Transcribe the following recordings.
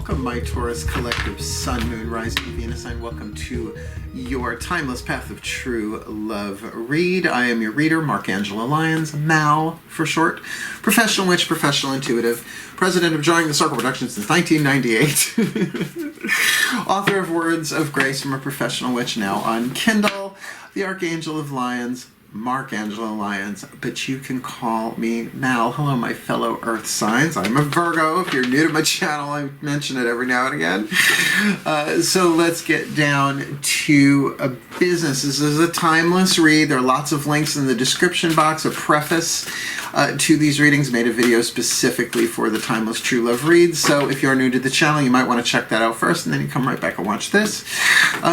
Welcome, my Taurus collective Sun, Moon, Rising, Venus sign. Welcome to your Timeless Path of True Love read. I am your reader, Angelo Lyons, Mal for short. Professional witch, professional intuitive. President of Drawing the Circle Productions since 1998. Author of Words of Grace from a Professional Witch, now on Kindle. The Archangel of Lyons, Angelo Lyons, but you can call me Mal. Hello, my fellow Earth signs. I'm a Virgo. If you're new to my channel, I mention it every now and again. So let's get down to a business. This is a timeless read. There are lots of links in the description box, a preface to these readings. Made a video specifically for the Timeless True Love reads. So if you're new to the channel, you might want to check that out first, and then you come right back and watch this.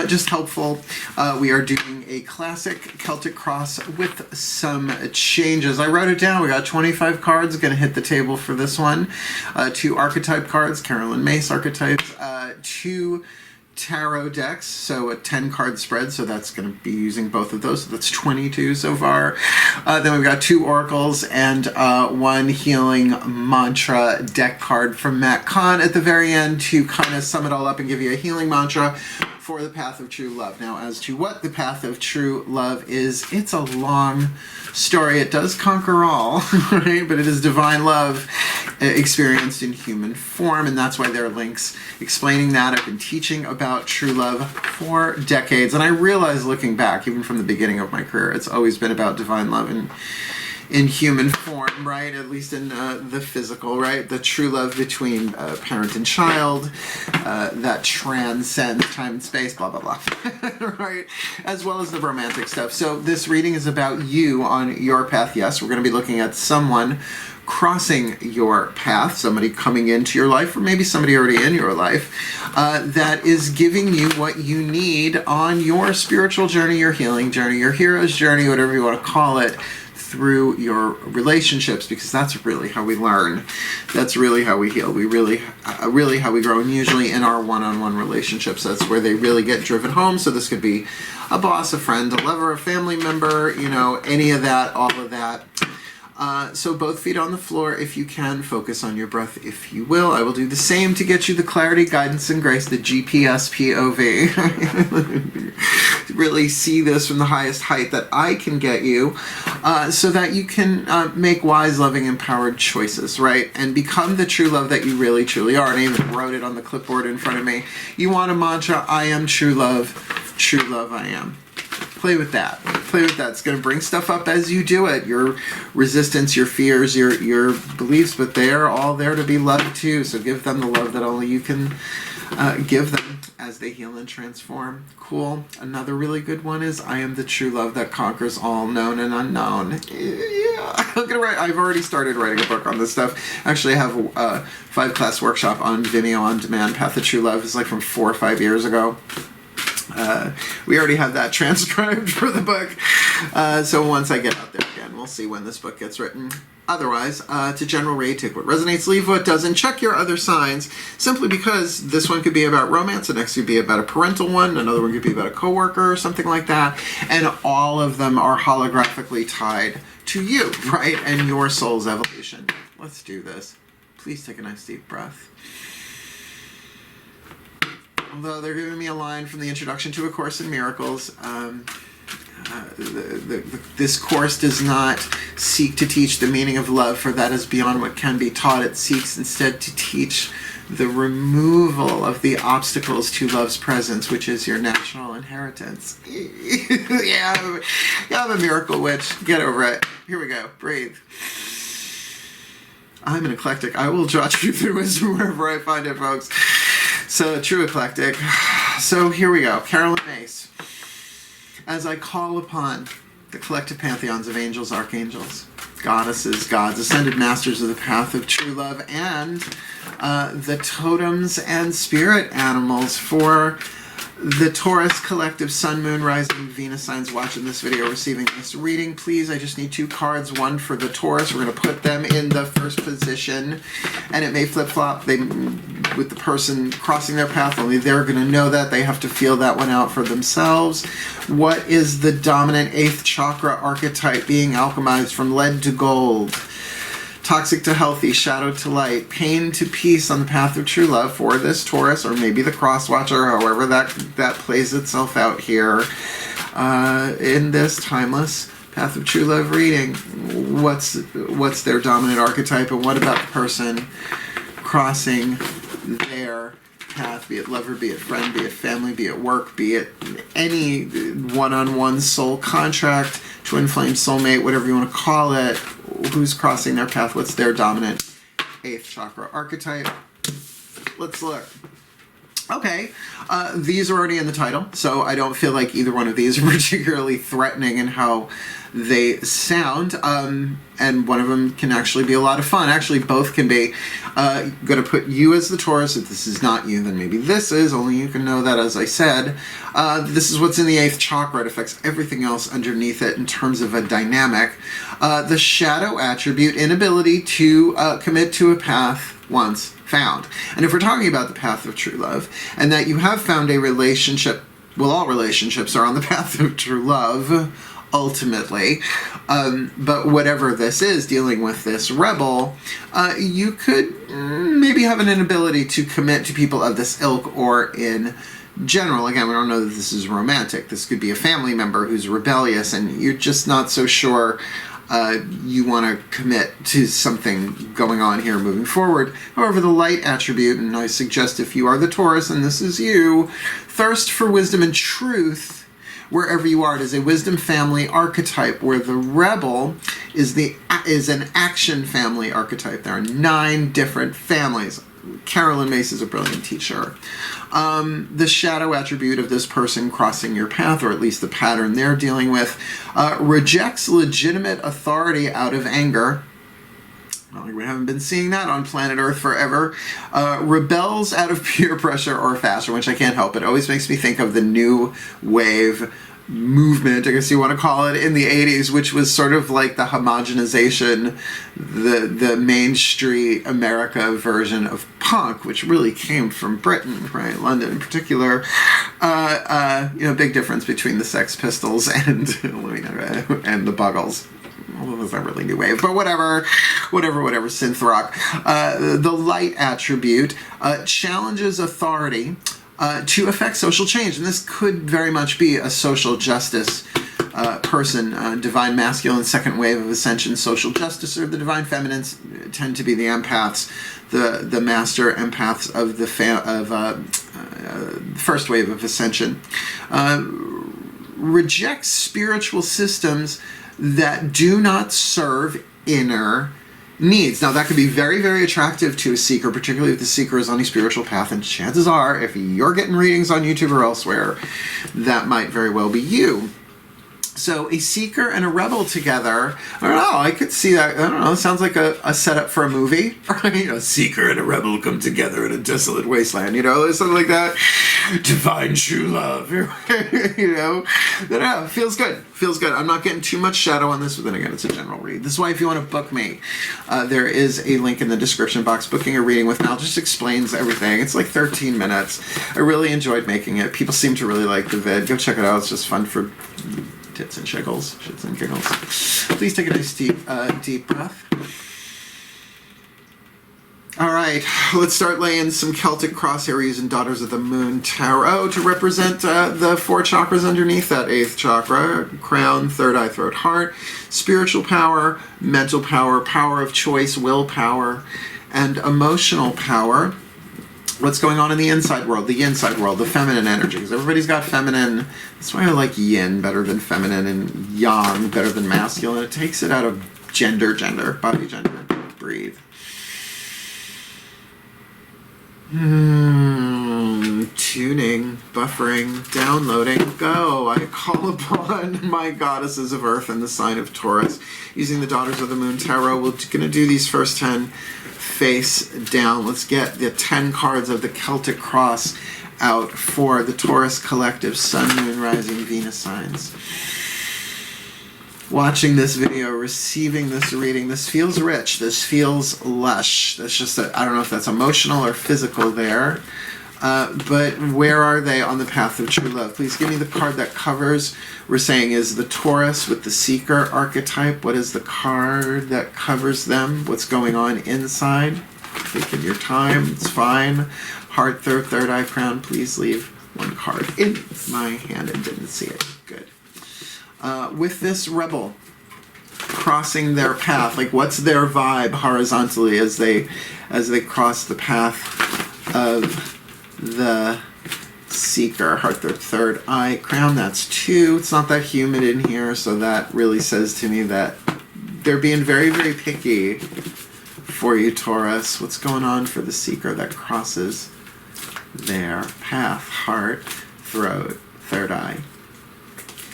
Just helpful. We are doing a classic Celtic Cross with some changes. I wrote it down. We got 25 cards. Going to hit the table for this one. 2 Archetype cards, Carolyn Mace archetypes. 2 tarot decks, so a 10 card spread, so that's going to be using both of those, so that's 22 so far. Then we've got 2 oracles and 1 healing mantra deck card from Matt Kahn at the very end to kind of sum it all up and give you a healing mantra for the path of true love. Now, as to what the path of true love is, it's a long story. It does conquer all, right? But it is divine love experienced in human form, and that's why there are links explaining that. I've been teaching about true love for decades, and I realize looking back, even from the beginning of my career, it's always been about divine love and in human form, right? At least in the physical, right? The true love between parent and child, that transcends time and space, blah, blah, blah, right? As well as the romantic stuff. So this reading is about you on your path. Yes, we're going to be looking at someone crossing your path, somebody coming into your life, or maybe somebody already in your life, that is giving you what you need on your spiritual journey, your healing journey, your hero's journey, whatever you want to call it, through your relationships, because that's really how we learn. That's really how we heal. We really how we grow, and usually in our one-on-one relationships, that's where they really get driven home. So this could be a boss, a friend, a lover, a family member, you know, any of that, all of that. So both feet on the floor if you can. Focus on your breath if you will. I will do the same to get you the clarity, guidance, and grace, the GPS POV. Really see this from the highest height that I can get you, so that you can make wise, loving, empowered choices, right? And become the true love that you really, truly are. And I even wrote it on the clipboard in front of me. You want a mantra, I am true love I am. Play with that. Play with that. It's going to bring stuff up as you do it. Your resistance, your fears, your beliefs, but they are all there to be loved too. So give them the love that only you can give them as they heal and transform. Cool. Another really good one is I am the true love that conquers all known and unknown. Yeah. I've already started writing a book on this stuff. Actually, I have a 5-class workshop on Vimeo on demand. Path of True Love is like from 4 or 5 years ago. We already have that transcribed for the book. So once I get out there again, we'll see when this book gets written. Otherwise, to general read, take what resonates, leave what doesn't. Check your other signs, simply because this one could be about romance, the next could be about a parental one, another one could be about a coworker or something like that. And all of them are holographically tied to you, right? And your soul's evolution. Let's do this. Please take a nice deep breath. Although they're giving me a line from the introduction to A Course in Miracles, this course does not seek to teach the meaning of love, for that is beyond what can be taught. It seeks instead to teach the removal of the obstacles to love's presence, which is your natural inheritance. Yeah, I'm a miracle witch. Get over it. Here we go. Breathe. I'm an eclectic. I will draw you through wisdom wherever I find it, folks. So, true eclectic. So, here we go. Carolyn Mace. As I call upon the collective pantheons of angels, archangels, goddesses, gods, ascended masters of the path of true love, and the totems and spirit animals for the Taurus collective Sun, Moon, Rising, Venus signs watching this video, receiving this reading, please, I just need 2 cards, one for the Taurus. We're going to put them in the first position, and it may flip-flop with the person crossing their path. Only they're going to know that. They have to feel that one out for themselves. What is the dominant 8th chakra archetype being alchemized from lead to gold? Toxic to healthy, shadow to light, pain to peace on the path of true love for this Taurus, or maybe the cross watcher, however that plays itself out here. In this timeless path of true love reading, what's their dominant archetype, and what about the person crossing their path, be it lover, be it friend, be it family, be it work, be it any one-on-one soul contract, twin flame, soulmate, whatever you want to call it, who's crossing their path, what's their dominant 8th chakra archetype. Let's look. Okay, these are already in the title, so I don't feel like either one of these are particularly threatening in how they sound, and one of them can actually be a lot of fun. Actually, both can be. Going to put you as the Taurus. If this is not you, then maybe this is. Only you can know that, as I said. This is what's in the 8th chakra. It affects everything else underneath it in terms of a dynamic. The shadow attribute, inability to commit to a path once found. And if we're talking about the path of true love, and that you have found a relationship, well, all relationships are on the path of true love, ultimately, but whatever this is, dealing with this rebel, you could maybe have an inability to commit to people of this ilk, or in general. Again, we don't know that this is romantic. This could be a family member who's rebellious, and you're just not so sure you want to commit to something going on here moving forward. However, the light attribute, and I suggest if you are the Taurus and this is you, thirst for wisdom and truth wherever you are. It is a wisdom family archetype, where the rebel is an action family archetype. There are 9 different families. Carolyn Mace is a brilliant teacher. The shadow attribute of this person crossing your path, or at least the pattern they're dealing with, rejects legitimate authority out of anger. Well, we haven't been seeing that on planet Earth forever. Rebels out of peer pressure or fashion, which I can't help. It always makes me think of the new wave movement, I guess you want to call it, in the 80s, which was sort of like the homogenization, the Main Street America version of punk, which really came from Britain, right? London in particular. Big difference between the Sex Pistols and the Buggles. Well, it was not really new wave, but whatever, synth rock. The light attribute challenges authority to affect social change, and this could very much be a social justice person. Divine masculine, second wave of ascension, social justice, or the divine feminines tend to be the empaths, the master empaths of the first wave of ascension. Rejects spiritual systems that do not serve inner needs. Now, that could be very, very attractive to a seeker, particularly if the seeker is on a spiritual path, and chances are, if you're getting readings on YouTube or elsewhere, that might very well be you. So a seeker and a rebel together, I don't know, I could see that, I don't know, it sounds like a setup for a movie. A seeker and a rebel come together in a desolate wasteland, something like that. Divine true love, I don't know, feels good. I'm not getting too much shadow on this, but then again, it's a general read. This is why if you want to book me, there is a link in the description box. Booking a reading with Mal just explains everything. It's like 13 minutes. I really enjoyed making it. People seem to really like the vid. Go check it out. It's just fun for tits and shits and giggles. Please take a nice deep breath. All right, let's start laying some Celtic Cross Aries and Daughters of the Moon Tarot to represent the 4 chakras underneath that 8th chakra: crown, third eye, throat, heart, spiritual power, mental power, power of choice, willpower, and emotional power. What's going on in the inside world, the feminine energy? Because everybody's got feminine. That's why I like yin better than feminine, and yang better than masculine. It takes it out of gender, body gender. Breathe. Tuning, buffering, downloading, go. I call upon my goddesses of earth and the sign of Taurus. Using the Daughters of the Moon Tarot, we're going to do these first 10 face down. Let's get the 10 cards of the Celtic Cross out for the Taurus collective, Sun, Moon, Rising, Venus signs. Watching this video, receiving this reading, this feels rich, this feels lush. That's just, I don't know if that's emotional or physical there. But where are they on the path of true love? Please give me the card that covers. We're saying is the Taurus with the Seeker archetype. What is the card that covers them? What's going on inside? Taking your time. It's fine. Heart, third eye, crown. Please leave one card in my hand and didn't see it. Good. With this rebel crossing their path, like what's their vibe horizontally as they cross the path of the Seeker? Heart, third eye, crown. That's 2. It's not that humid in here, so that really says to me that they're being very, very picky for you, Taurus. What's going on for the Seeker that crosses their path? Heart, throat, third eye.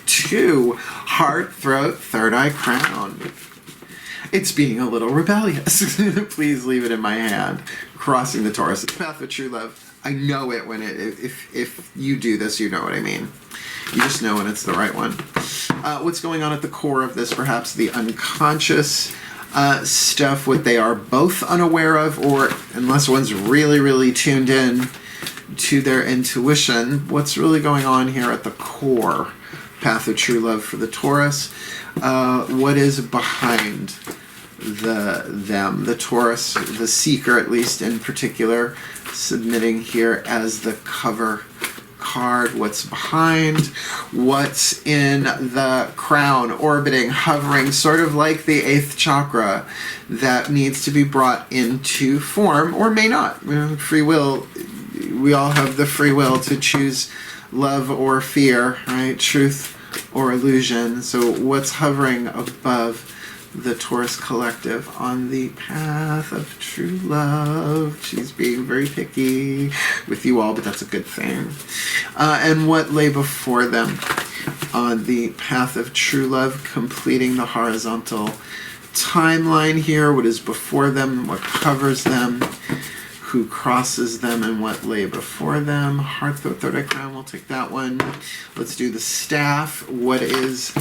2. Heart, throat, third eye, crown. It's being a little rebellious. Please leave it in my hand. Crossing the Taurus. It's the path of true love. I know it when if you do this, you know what I mean. You just know when it's the right one. What's going on at the core of this? Perhaps the unconscious stuff, what they are both unaware of, or unless one's really, really tuned in to their intuition, what's really going on here at the core? Path of true love for the Taurus. What is behind the Taurus, the Seeker at least in particular, submitting here as the cover card? What's behind? What's in the crown, orbiting, hovering, sort of like the 8th chakra that needs to be brought into form or may not? Free will. We all have the free will to choose love or fear, right? Truth or illusion. So what's hovering above the Taurus collective on the path of true love? She's being very picky with you all, but that's a good thing. And what lay before them on the path of true love, completing the horizontal timeline here. What is before them, what covers them, who crosses them, and what lay before them. Heart, third eye, crown. We'll take that one. Let's do the staff. What is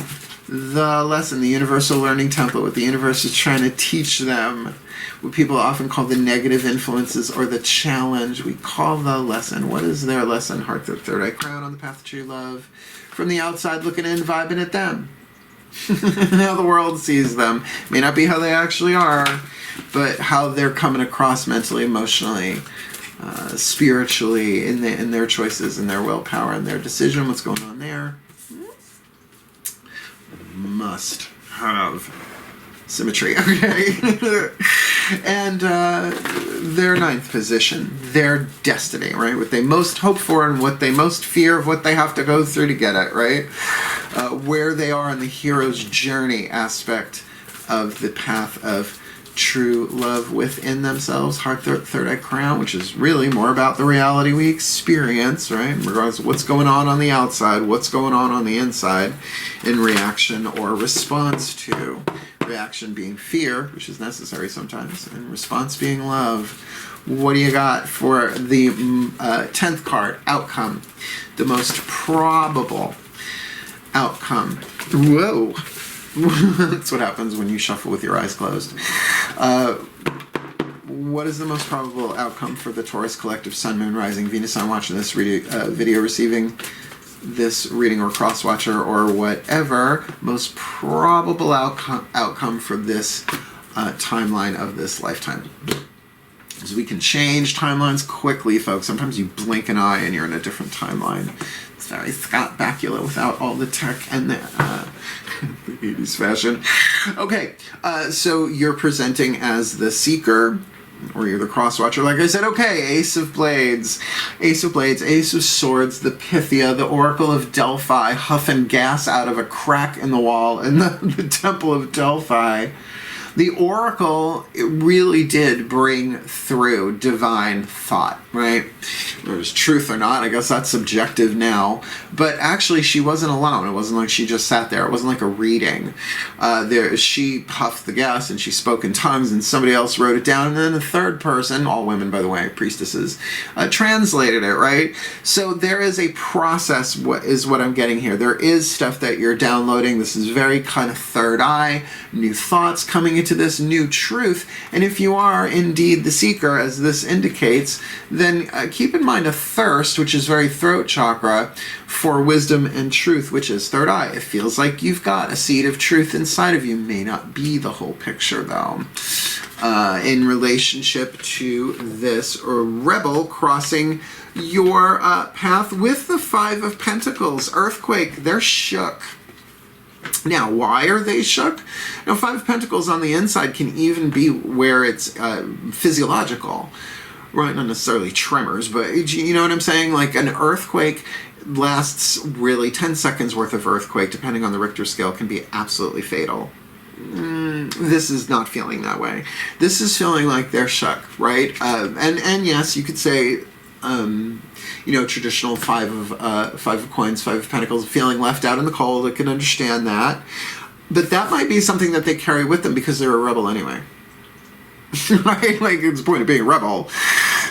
the lesson, the universal learning template? What the universe is trying to teach them. What people often call the negative influences or the challenge. We call the lesson. What is their lesson? Heart, third eye, crown on the path of true love. From the outside looking in, vibing at them. How the world sees them. May not be how they actually are, but how they're coming across mentally, emotionally, spiritually, in their choices, in their willpower, in their decision. What's going on there? Must have symmetry. Okay. And their 9th position, their destiny, right? What they most hope for and what they most fear of what they have to go through to get it, right? Where they are in the hero's journey aspect of the path of true love within themselves. Heart, third eye, crown, which is really more about the reality we experience, right? Regardless of what's going on the outside, what's going on the inside in reaction or response to. Reaction being fear, which is necessary sometimes, and response being love. What do you got for the 10th card? Outcome. The most probable outcome. Whoa. That's what happens when you shuffle with your eyes closed. What is the most probable outcome for the Taurus collective, Sun, Moon, Rising, Venus, Sun, watching this video, receiving this reading, or cross-watcher, or whatever? Most probable outcome for this timeline of this lifetime. Because we can change timelines quickly, folks. Sometimes you blink an eye and you're in a different timeline. It's very Scott Bakula without all the tech and the 80s fashion. Okay, so you're presenting as the Seeker, or you're the cross-watcher. Like I said, okay, Ace of Blades, Ace of Swords, the Pythia, the Oracle of Delphi, huffing gas out of a crack in the wall in the Temple of Delphi. The Oracle, it really did bring through divine thought, right? Whether it's truth or not, I guess that's subjective now. But actually, she wasn't alone. It wasn't like she just sat there. It wasn't like a reading. She puffed the gas and she spoke in tongues, and somebody else wrote it down. And then a third person, all women, by the way, priestesses, translated it, right? So there is a process, what I'm getting here. There is stuff that you're downloading. This is very kind of third eye, new thoughts coming you to this new truth. And if you are indeed the seeker, as this indicates, then keep in mind a thirst, which is very throat chakra, for wisdom and truth, which is third eye. It feels like you've got a seed of truth inside of you. May not be the whole picture, though. In relationship to this rebel crossing your path with the Five of Pentacles, earthquake, they're shook. Now, why are they shook? Now, Five of Pentacles on the inside can even be where it's physiological, right? Not necessarily tremors, but you know what I'm saying? Like an earthquake lasts really 10 seconds worth of earthquake, depending on the Richter scale, can be absolutely fatal. This is not feeling that way. This is feeling like they're shook, right? And yes, you could say, you know, traditional five of coins, Five of Pentacles, feeling left out in the cold. I can understand that, but that might be something that they carry with them because they're a rebel anyway. Right? Like, it's the point of being a rebel.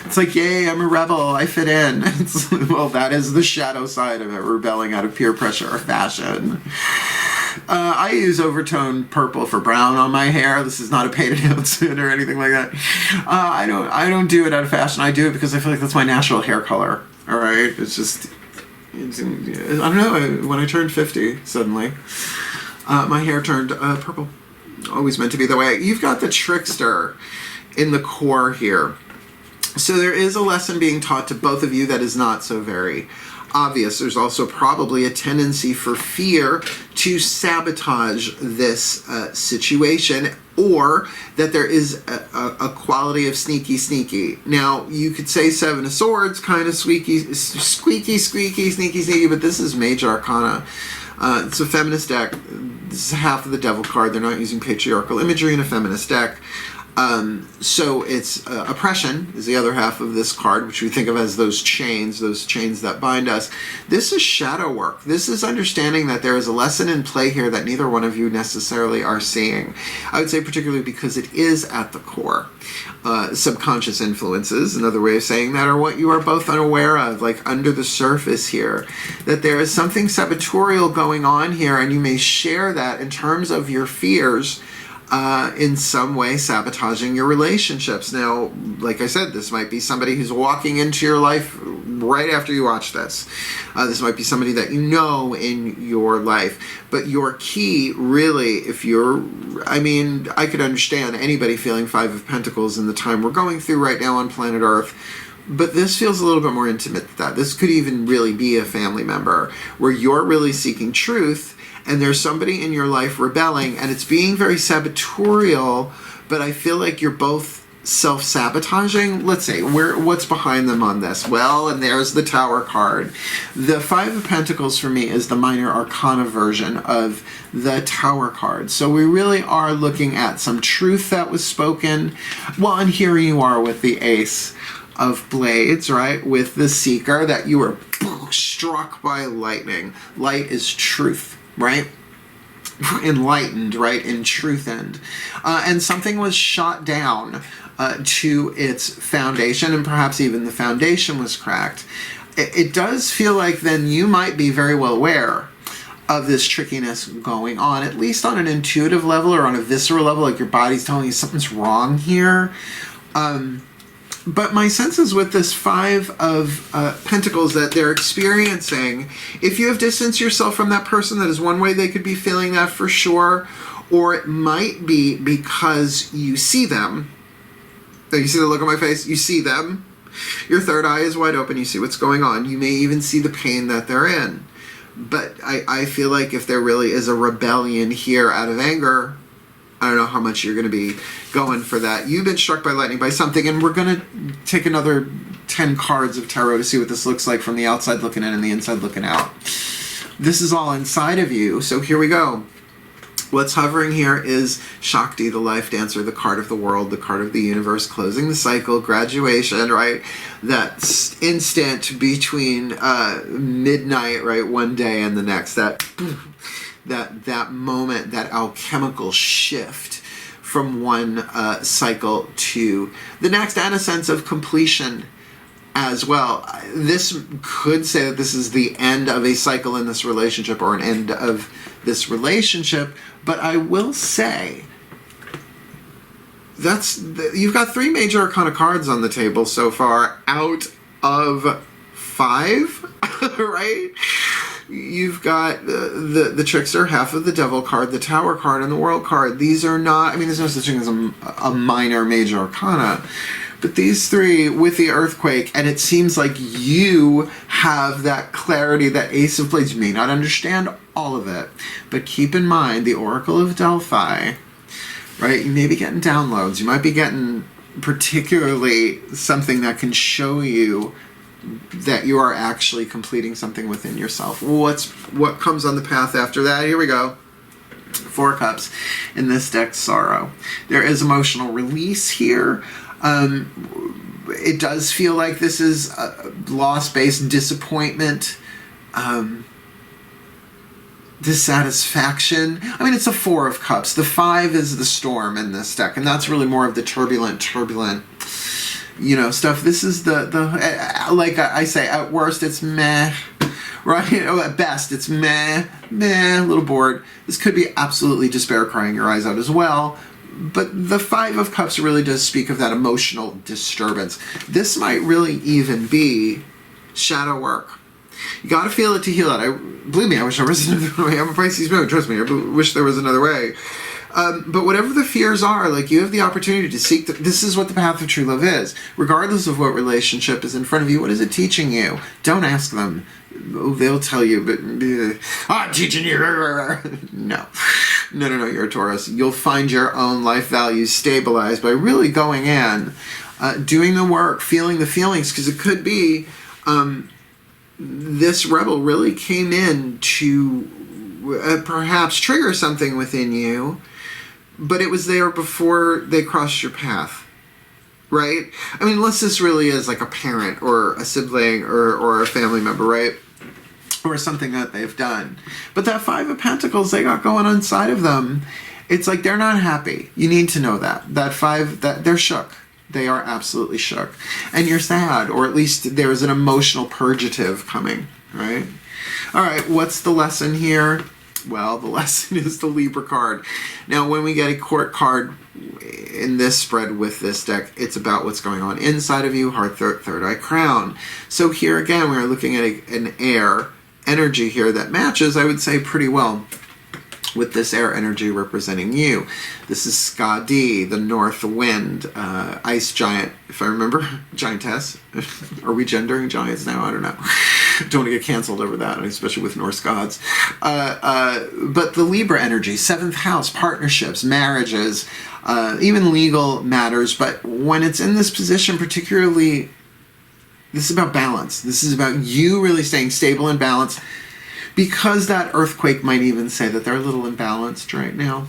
It's like, yay, I'm a rebel, I fit in. Well, that is the shadow side of it, rebelling out of peer pressure or fashion. I use overtone purple for brown on my hair. This is not a painted outfit or anything like that. I don't do it out of fashion. I do it because I feel like that's my natural hair color. All right, it's just, I don't know. When I turned 50, suddenly, my hair turned purple. Always meant to be that way. You've got the trickster in the core here. So there is a lesson being taught to both of you that is not so very obvious. There's also probably a tendency for fear to sabotage this situation, or that there is a quality of sneaky. Now, you could say Seven of Swords, kind of squeaky, sneaky, but this is Major Arcana. It's a feminist deck. This is half of the Devil card. They're not using patriarchal imagery in a feminist deck. So it's oppression is the other half of this card, which we think of as those chains that bind us. This is shadow work. This is understanding that there is a lesson in play here that neither one of you necessarily are seeing. I would say particularly because it is at the core. Subconscious influences, another way of saying that, are what you are both unaware of, like under the surface here. That there is something sabotorial going on here, and you may share that in terms of your fears, in some way sabotaging your relationships. Now, like I said, this might be somebody who's walking into your life right after you watch this. This might be somebody that you know in your life. But your key, really, if you're, I mean, I could understand anybody feeling Five of Pentacles in the time we're going through right now on planet Earth. But this feels a little bit more intimate than that. This could even really be a family member where you're really seeking truth, and there's somebody in your life rebelling, and it's being very sabotorial, but I feel like you're both self-sabotaging. Let's say, what's behind them on this? Well, and there's the Tower card. The Five of Pentacles for me is the minor arcana version of the Tower card. So we really are looking at some truth that was spoken. Well, and here you are with the Ace of Blades, right? With the Seeker, that you were struck by lightning. Light is truth, right? Enlightened, right? In truth end. And something was shot down to its foundation, and perhaps even the foundation was cracked. It does feel like then you might be very well aware of this trickiness going on, at least on an intuitive level or on a visceral level, like your body's telling you something's wrong here. But my sense is with this Five of Pentacles that they're experiencing, if you have distanced yourself from that person, that is one way they could be feeling that for sure. Or it might be because you see them. You see the look on my face? You see them. Your third eye is wide open. You see what's going on. You may even see the pain that they're in. But I feel like if there really is a rebellion here out of anger, I don't know how much you're going to be going for that. You've been struck by lightning by something, and we're going to take another 10 cards of tarot to see what this looks like from the outside looking in and the inside looking out. This is all inside of you, so here we go. What's hovering here is Shakti, the life dancer, the card of the world, the card of the universe, closing the cycle, graduation, right? That instant between midnight, right, one day and the next, that moment, that alchemical shift from one cycle to the next, and a sense of completion as well. This could say that this is the end of a cycle in this relationship, or an end of this relationship, but I will say you've got 3 major arcana cards on the table so far out of 5, right? You've got the Trickster, half of the Devil card, the Tower card, and the World card. These are not, I mean, there's no such thing as a minor major arcana. But these 3 with the Earthquake, and it seems like you have that clarity, that Ace of Blades. You may not understand all of it, but keep in mind the Oracle of Delphi, right? You may be getting downloads. You might be getting particularly something that can show you that you are actually completing something within yourself. What comes on the path after that? Here we go. 4 Cups in this deck, Sorrow. There is emotional release here. It does feel like this is loss-based disappointment, dissatisfaction. I mean, it's a 4 of Cups. The 5 is the storm in this deck, and that's really more of the turbulent, stuff. This is the like I say, at worst it's meh, right? At best it's meh, a little bored. This could be absolutely despair, crying your eyes out as well. But the 5 of Cups really does speak of that emotional disturbance. This might really even be shadow work. You got to feel it to heal it. Believe me, I wish there was another way. I'm a Pisces moon, trust me. I wish there was another way. But whatever the fears are, like, you have the opportunity to seek. This is what the path of true love is. Regardless of what relationship is in front of you, what is it teaching you? Don't ask them. Oh, they'll tell you, but I'm teaching you. No, you're a Taurus. You'll find your own life values stabilized by really going in, doing the work, feeling the feelings, because it could be this rebel really came in to perhaps trigger something within you, but it was there before they crossed your path. Right? I mean, unless this really is like a parent or a sibling or a family member, right? Or something that they've done. But that 5 of Pentacles they got going on inside of them, it's like they're not happy. You need to know that. That 5, that they're shook. They are absolutely shook. And you're sad, or at least there's an emotional purgative coming, right? All right, what's the lesson here? Well, the lesson is the Libra card. Now, when we get a court card in this spread with this deck, it's about what's going on inside of you, heart, third eye, crown. So here again, we're looking at an air energy here that matches, I would say, pretty well with this air energy representing you. This is Skadi, the north wind, ice giant, if I remember, giantess. Are we gendering giants now? I don't know. Don't want to get canceled over that, especially with Norse gods. But the Libra energy, 7th house, partnerships, marriages, even legal matters. But when it's in this position, particularly, this is about balance. This is about you really staying stable and balanced, because that earthquake might even say that they're a little imbalanced right now.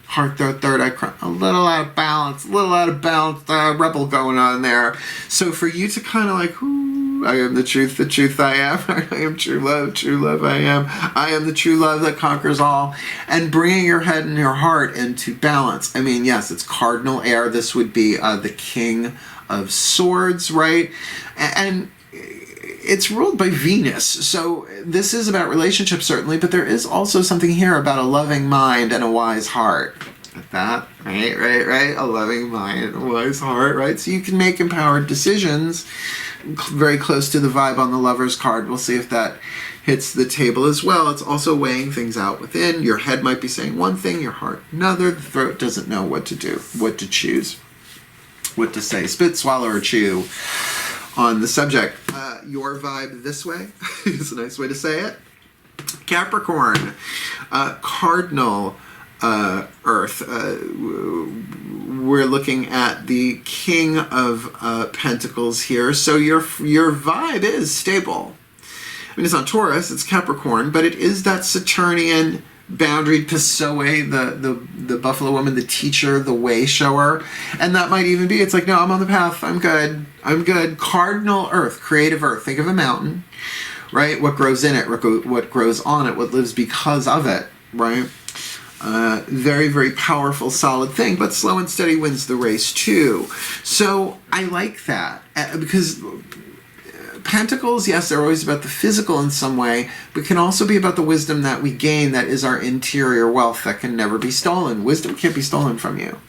Heart, third eye, a little out of balance, rebel going on there. So for you to kind of like, ooh, I am the truth I am. I am true love I am. I am the true love that conquers all. And bringing your head and your heart into balance. I mean, yes, it's cardinal air. This would be the King of Swords, right? And it's ruled by Venus, so this is about relationships, certainly, but there is also something here about a loving mind and a wise heart. At that, right? A loving mind and a wise heart, right? So you can make empowered decisions, very close to the vibe on the Lover's card. We'll see if that hits the table as well. It's also weighing things out within. Your head might be saying one thing, your heart another. The throat doesn't know what to do, what to choose, what to say. Spit, swallow, or chew on the subject. Your vibe this way is a nice way to say it. Capricorn, cardinal earth. We're looking at the King of Pentacles here. So your vibe is stable. I mean, it's not Taurus, it's Capricorn, but it is that Saturnian boundary, Pessoa, the buffalo woman, the teacher, the way shower. And that might even be, it's like, no, I'm on the path, I'm good. Cardinal earth, creative earth. Think of a mountain, right? What grows in it, what grows on it, what lives because of it, right? Very, very powerful, solid thing, but slow and steady wins the race too. So I like that, because Pentacles, yes, they're always about the physical in some way, but can also be about the wisdom that we gain, that is our interior wealth that can never be stolen. Wisdom can't be stolen from you.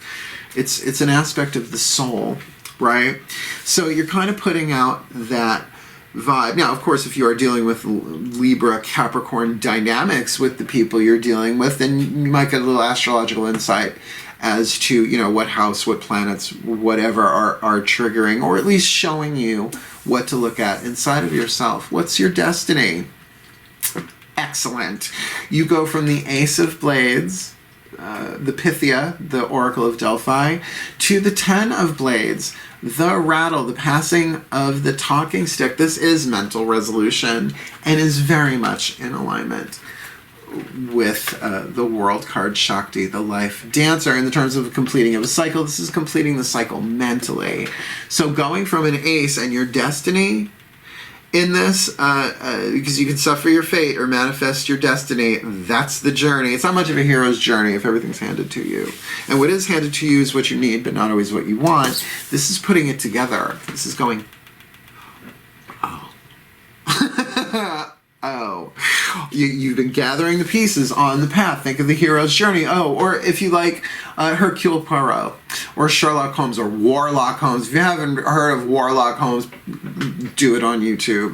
It's an aspect of the soul, right? So you're kind of putting out that vibe. Now, of course, if you are dealing with Libra, Capricorn dynamics with the people you're dealing with, then you might get a little astrological insight as to, you know, what house, what planets, whatever are triggering, or at least showing you what to look at inside of yourself. What's your destiny? Excellent. You go from the Ace of Blades, the Pythia, the Oracle of Delphi, to the Ten of Blades, the Rattle, the passing of the talking stick. This is mental resolution and is very much in alignment with the World card Shakti, the Life Dancer. In the terms of completing of a cycle, this is completing the cycle mentally. So going from an ace and your destiny in this, because you can suffer your fate or manifest your destiny, that's the journey. It's not much of a hero's journey if everything's handed to you. And what is handed to you is what you need, but not always what you want. This is putting it together. This is going, oh. Oh. You've been gathering the pieces on the path. Think of the hero's journey. Oh, or if you like Hercule Poirot or Sherlock Holmes or Warlock Holmes. If you haven't heard of Warlock Holmes, do it on YouTube.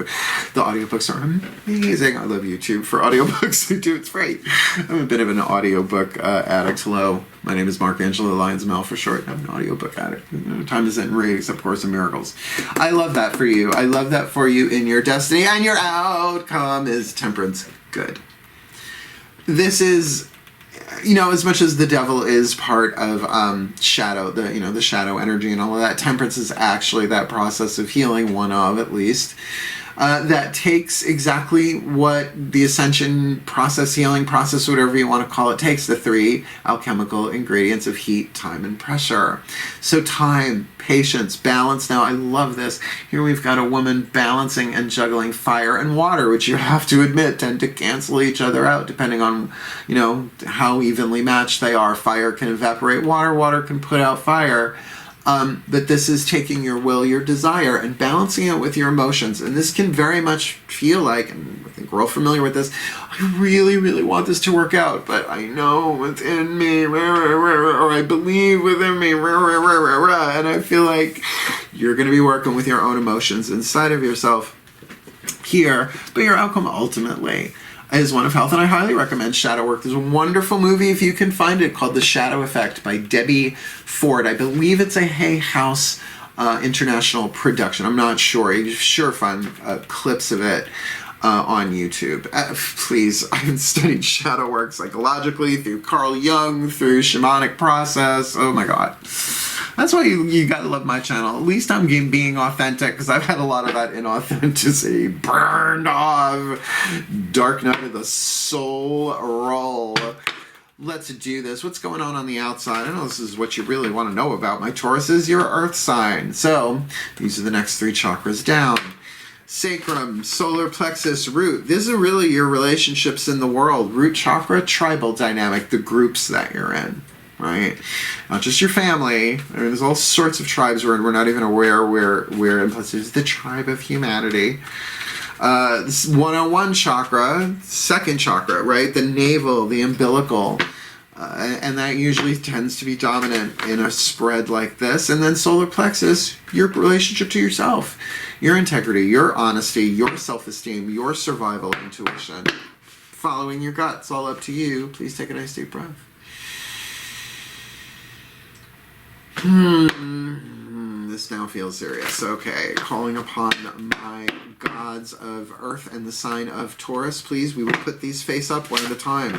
The audiobooks are amazing. I love YouTube for audiobooks. I do. It's great. I'm a bit of an audiobook addict. Hello. My name is Mark Angelo, Lyons Mel for short. I'm an audiobook addict. No time to sit and read except Course in Miracles. I love that for you. I love that for you in your destiny, and your outcome is temperance. Good. This is, you know, as much as the devil is part of shadow, the shadow energy and all of that, temperance is actually that process of healing, one of at least, that takes exactly what the ascension process, healing process, whatever you want to call it, takes, the three alchemical ingredients of heat, time, and pressure. So time, patience, balance. Now, I love this. Here we've got a woman balancing and juggling fire and water, which you have to admit tend to cancel each other out depending on, you know, how evenly matched they are. Fire can evaporate water, water can put out fire. But this is taking your will, your desire, and balancing it with your emotions. And this can very much feel like, and I think we're all familiar with this, I really, really want this to work out, but I know within me, or I believe within me, and I feel like you're going to be working with your own emotions inside of yourself here, but your outcome ultimately is one of health, and I highly recommend shadow work. There's a wonderful movie, if you can find it, called The Shadow Effect by Debbie Ford. I believe it's a Hay House international production. I'm not sure. You sure find clips of it on YouTube. Please, I've studied shadow work psychologically through Carl Jung, through shamanic process. Oh my God. That's why you gotta love my channel. At least I'm being authentic, because I've had a lot of that inauthenticity burned off. Dark night of the soul roll. Let's do this. What's going on the outside? I know this is what you really want to know about. My Taurus is your earth sign. So these are the next three chakras down. Sacrum, solar plexus, root. These are really your relationships in the world. Root chakra, tribal dynamic, the groups that you're in. Right? Not just your family. I mean, there's all sorts of tribes we're not even aware we're in. Plus, there's the tribe of humanity. This 101 chakra, second chakra, right? The navel, the umbilical. And that usually tends to be dominant in a spread like this. And then solar plexus, your relationship to yourself, your integrity, your honesty, your self-esteem, your survival intuition. Following your gut, it's all up to you. Please take a nice deep breath. This now feels serious. Okay, calling upon my gods of earth and the sign of Taurus, please. We will put these face up one at a time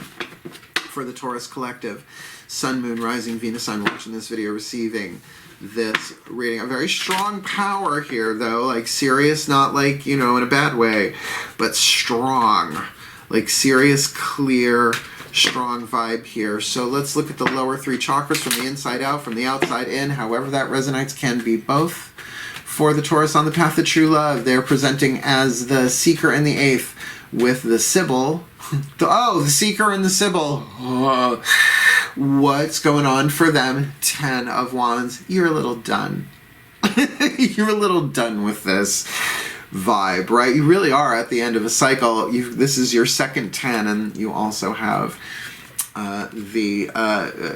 for the Taurus collective. Sun, Moon, Rising, Venus sign watching this video, receiving this reading. A very strong power here, though. Like serious, not like, you know, in a bad way, but strong. Like serious, clear, strong vibe here. So let's look at the lower three chakras from the inside out, from the outside in. However that resonates, can be both. For the Taurus on the path of true love, they're presenting as the seeker and the eighth with the Sibyl. The seeker and the Sibyl. What's going on for them? 10 of Wands. You're a little done. You're a little done with this vibe, right? You really are at the end of a cycle. This is your second 10, and you also have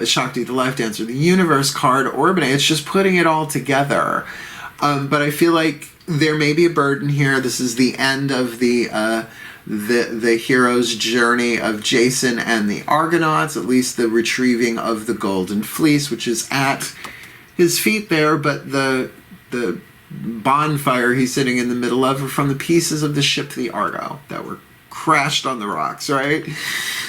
Shakti, the life dancer, the universe card orbiting. It's just putting it all together. But I feel like there may be a burden here. This is the end of the hero's journey of Jason and the Argonauts, at least the retrieving of the Golden Fleece, which is at his feet there, but the bonfire he's sitting in the middle of are from the pieces of the ship the Argo that were crashed on the rocks, right?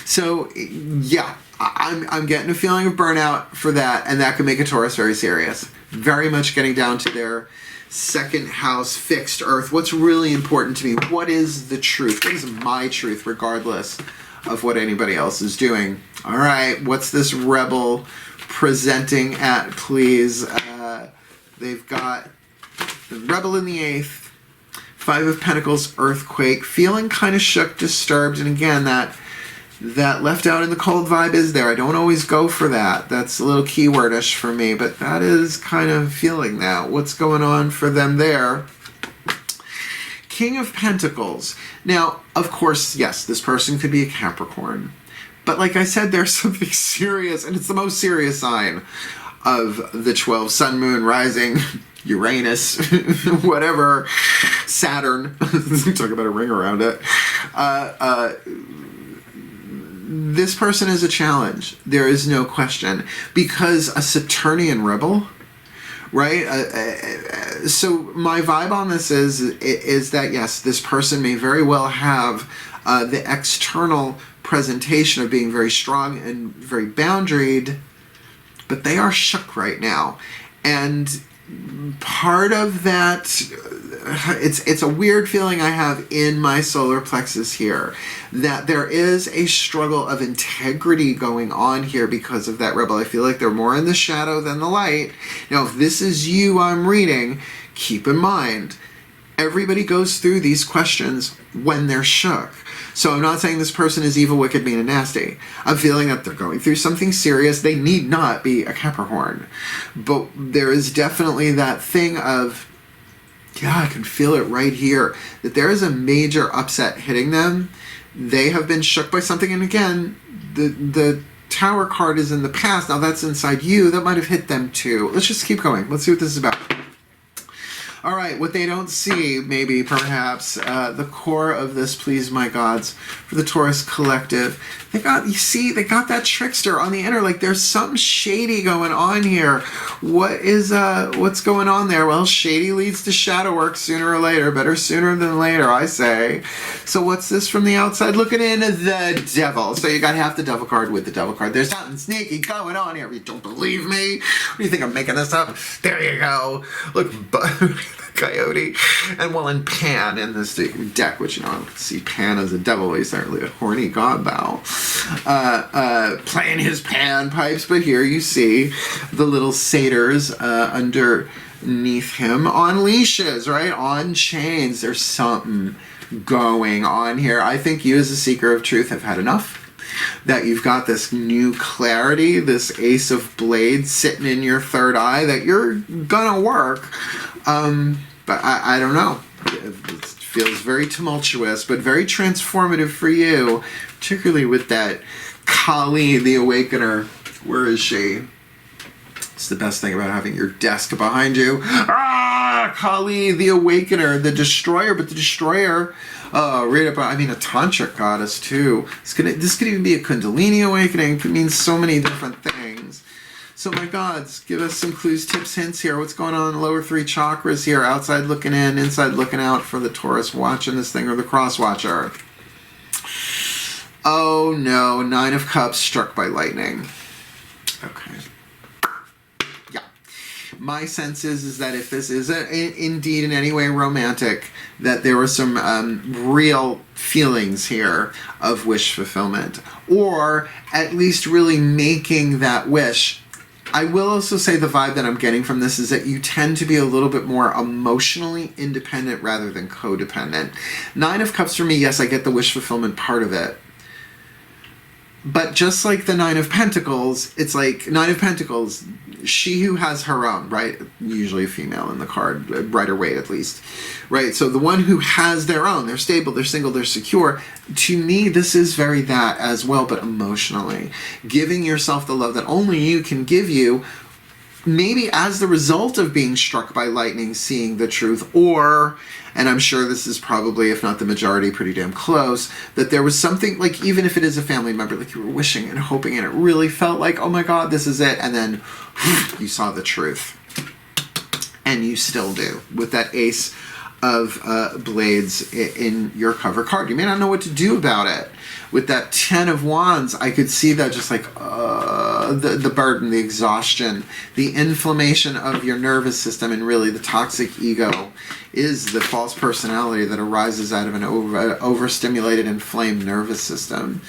So yeah, I'm getting a feeling of burnout for that, and that could make a Taurus very serious. Very much getting down to their second house, fixed earth. What's really important to me? What is the truth? What is my truth, regardless of what anybody else is doing? All right, what's this rebel presenting at, please? They've got the rebel in the 8th, 5 of Pentacles, earthquake, feeling kind of shook, disturbed, and again, that left out in the cold vibe is there. I don't always go for that. That's a little keywordish for me, but that is kind of feeling that. What's going on for them there? King of Pentacles. Now, of course, yes, this person could be a Capricorn. But like I said, there's something serious, and it's the most serious sign of the 12, Sun, Moon, Rising, Uranus, whatever, Saturn. Talk about a ring around it. This person is a challenge. There is no question. Because a Saturnian rebel, right? So my vibe on this is that, yes, this person may very well have the external presentation of being very strong and very boundaried, but they are shook right now. And part of that, it's a weird feeling I have in my solar plexus here, that there is a struggle of integrity going on here because of that rebel. I feel like they're more in the shadow than the light. Now, if this is you I'm reading, keep in mind, everybody goes through these questions when they're shook. So I'm not saying this person is evil, wicked, mean, and nasty. I'm feeling that they're going through something serious. They need not be a Capricorn. But there is definitely that thing of, yeah, I can feel it right here, that there is a major upset hitting them. They have been shook by something. And again, the Tower card is in the past. Now that's inside you. That might have hit them too. Let's just keep going. Let's see what this is about. All right, what they don't see, maybe, perhaps, the core of this, please, my gods, for the Taurus collective. They got that trickster on the inner, like there's something shady going on here. What's going on there? Well, shady leads to shadow work sooner or later. Better sooner than later, I say. So what's this from the outside looking in? The devil. So you got half the devil card with the devil card. There's something sneaky going on here. You don't believe me? What do you think I'm making this up? There you go. Look, Coyote. And well, in Pan in this deck, which, you know, I see Pan as a devil, he's certainly a horny god thou, playing his pan pipes, but here you see the little satyrs underneath him on leashes, right? On chains. There's something going on here. I think you as a seeker of truth have had enough. That you've got this new clarity, this Ace of Blades sitting in your third eye, that you're gonna work. But I don't know. It feels very tumultuous, but very transformative for you, particularly with that Kali, the Awakener. Where is she? It's the best thing about having your desk behind you. Ah, Kali, the Awakener, the Destroyer, but the Destroyer, read about, I mean, a Tantric goddess too. This could even be a Kundalini awakening. It could mean so many different things. So my gods, give us some clues, tips, hints here. What's going on in the lower 3 chakras here? Outside looking in, inside looking out for the Taurus watching this thing, or the cross watcher. Oh no, 9 of Cups struck by lightning. Okay. Yeah. My sense is that if this is indeed in any way romantic, that there were some real feelings here of wish fulfillment, or at least really making that wish. I will also say the vibe that I'm getting from this is that you tend to be a little bit more emotionally independent rather than codependent. 9 of Cups for me, yes, I get the wish fulfillment part of it. But just like the Nine of Pentacles, it's like Nine of Pentacles, she who has her own, right? Usually a female in the card, Rider Waite at least, right? So the one who has their own, they're stable, they're single, they're secure. To me, this is very that as well, but emotionally. Giving yourself the love that only you can give you, maybe as the result of being struck by lightning, seeing the truth, or, and I'm sure this is probably, if not the majority, pretty damn close, that there was something, like even if it is a family member, like you were wishing and hoping and it really felt like, oh my God, this is it, and then you saw the truth. And you still do, with that Ace of Blades in your cover card. You may not know what to do about it. With that 10 of Wands, I could see that just like the burden, the exhaustion, the inflammation of your nervous system, and really the toxic ego is the false personality that arises out of an overstimulated, inflamed nervous system.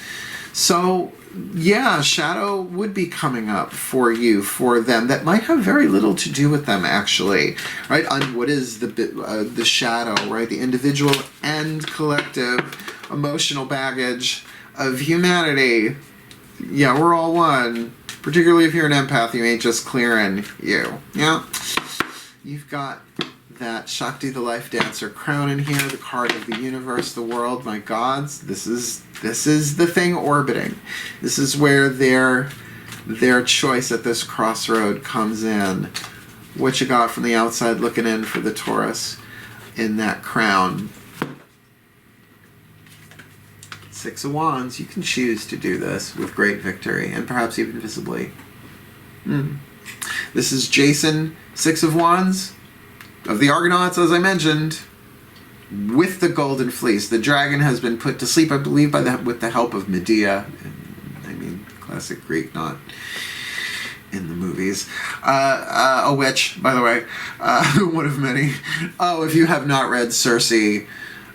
So yeah, shadow would be coming up for you, for them, that might have very little to do with them, actually, right? On what is the shadow, right? The individual and collective emotional baggage of humanity. Yeah, we're all one. Particularly if you're an empath, you ain't just clearing you. Yeah, you've got that Shakti, the life dancer crown in here, the card of the universe, the world, my gods. This is the thing orbiting. This is where their choice at this crossroad comes in. What you got from the outside looking in for the Taurus in that crown? Six of Wands. You can choose to do this with great victory, and perhaps even visibly. This is Jason, Six of Wands, of the Argonauts, as I mentioned, with the golden fleece. The dragon has been put to sleep, I believe, with the help of Medea. I mean, classic Greek, not in the movies. A witch, by the way. One of many. Oh, if you have not read Circe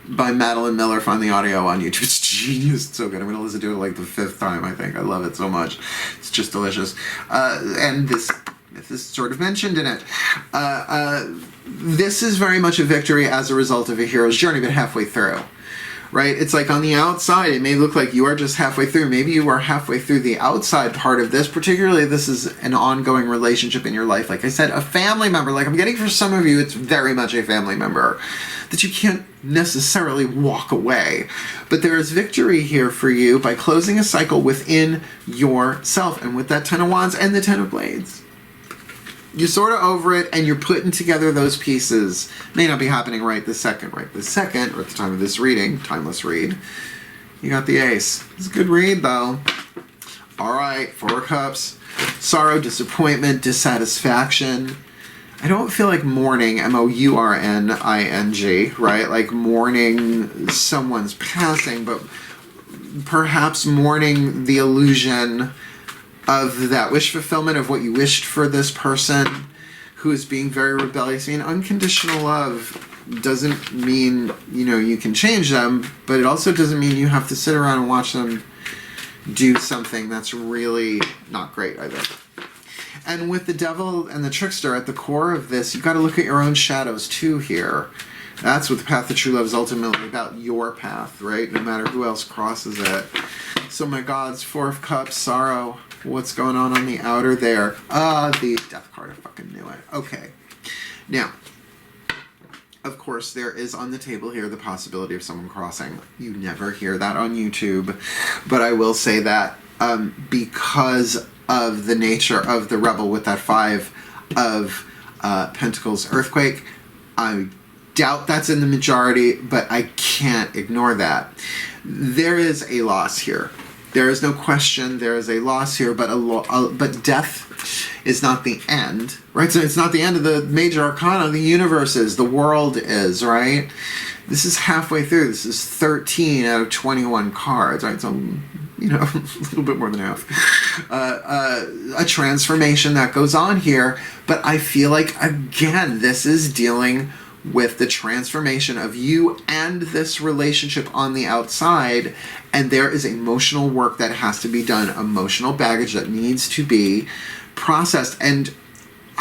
by Madeline Miller, find the audio on YouTube. It's genius. It's so good. I'm going to listen to it like the 5th time, I think. I love it so much. It's just delicious. And this is sort of mentioned in it. This is very much a victory as a result of a hero's journey, but halfway through, right? It's like on the outside, it may look like you are just halfway through. Maybe you are halfway through the outside part of this. Particularly, this is an ongoing relationship in your life. Like I said, a family member. Like I'm getting for some of you, it's very much a family member that you can't necessarily walk away. But there is victory here for you by closing a cycle within yourself. And with that 10 of Wands and the 10 of Blades, you're sort of over it, and you're putting together those pieces. May not be happening right this second, or at the time of this reading, timeless read. You got the Ace. It's a good read, though. All right, 4 of Cups. Sorrow, disappointment, dissatisfaction. I don't feel like mourning, mourning, right? Like mourning someone's passing, but perhaps mourning the illusion of that wish fulfillment of what you wished for this person who is being very rebellious. I mean, unconditional love doesn't mean, you can change them, but it also doesn't mean you have to sit around and watch them do something that's really not great either. And with the Devil and the Trickster at the core of this, you've got to look at your own shadows too here. That's what the path to true love is ultimately about, your path, right? No matter who else crosses it. So my gods, 4 of Cups, sorrow. What's going on the outer there? The Death card. I fucking knew it. Okay. Now, of course, there is on the table here the possibility of someone crossing. You never hear that on YouTube. But I will say that because of the nature of the Rebel with that 5 of Pentacles earthquake, I doubt that's in the majority, but I can't ignore that. There is a loss here. There is no question there is a loss here, but but death is not the end, right? So it's not the end of the major arcana. The universe is, the world is, right? This is halfway through. This is 13 out of 21 cards, right? So, a little bit more than half. A transformation that goes on here, but I feel like, again, this is dealing with the transformation of you and this relationship on the outside, and there is emotional work that has to be done, emotional baggage that needs to be processed. And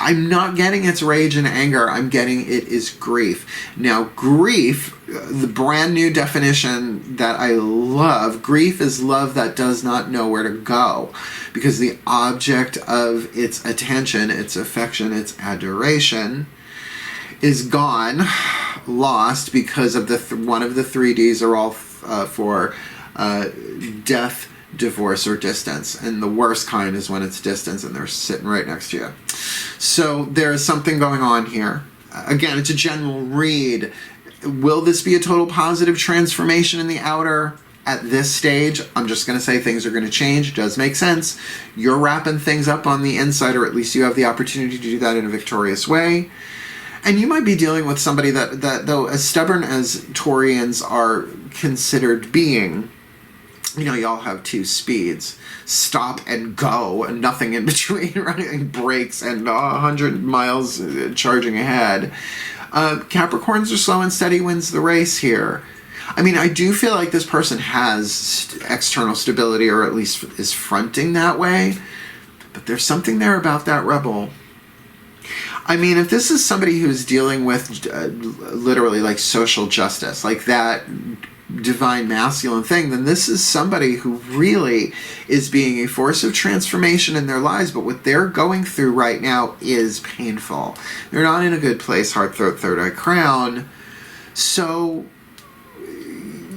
I'm not getting it's rage and anger. I'm getting it is grief. Now, grief, the brand new definition that I love, grief is love that does not know where to go, because the object of its attention, its affection, its adoration is gone, lost, because of the one of the 3Ds are all for death, divorce, or distance. And the worst kind is when it's distance and they're sitting right next to you. So there's something going on here. Again, it's a general read. Will this be a total positive transformation in the outer? At this stage, I'm just going to say things are going to change. It does make sense. You're wrapping things up on the inside, or at least you have the opportunity to do that in a victorious way. And you might be dealing with somebody that though, as stubborn as Taurians are considered being, you know, y'all have two speeds, stop and go, and nothing in between, running brakes and 100 miles charging ahead. Capricorns are slow and steady wins the race here. I mean, I do feel like this person has external stability, or at least is fronting that way, but there's something there about that rebel. I mean, if this is somebody who's dealing with literally like social justice, like that divine masculine thing, then this is somebody who really is being a force of transformation in their lives, but what they're going through right now is painful. They're not in a good place, heart, throat, third eye, crown. So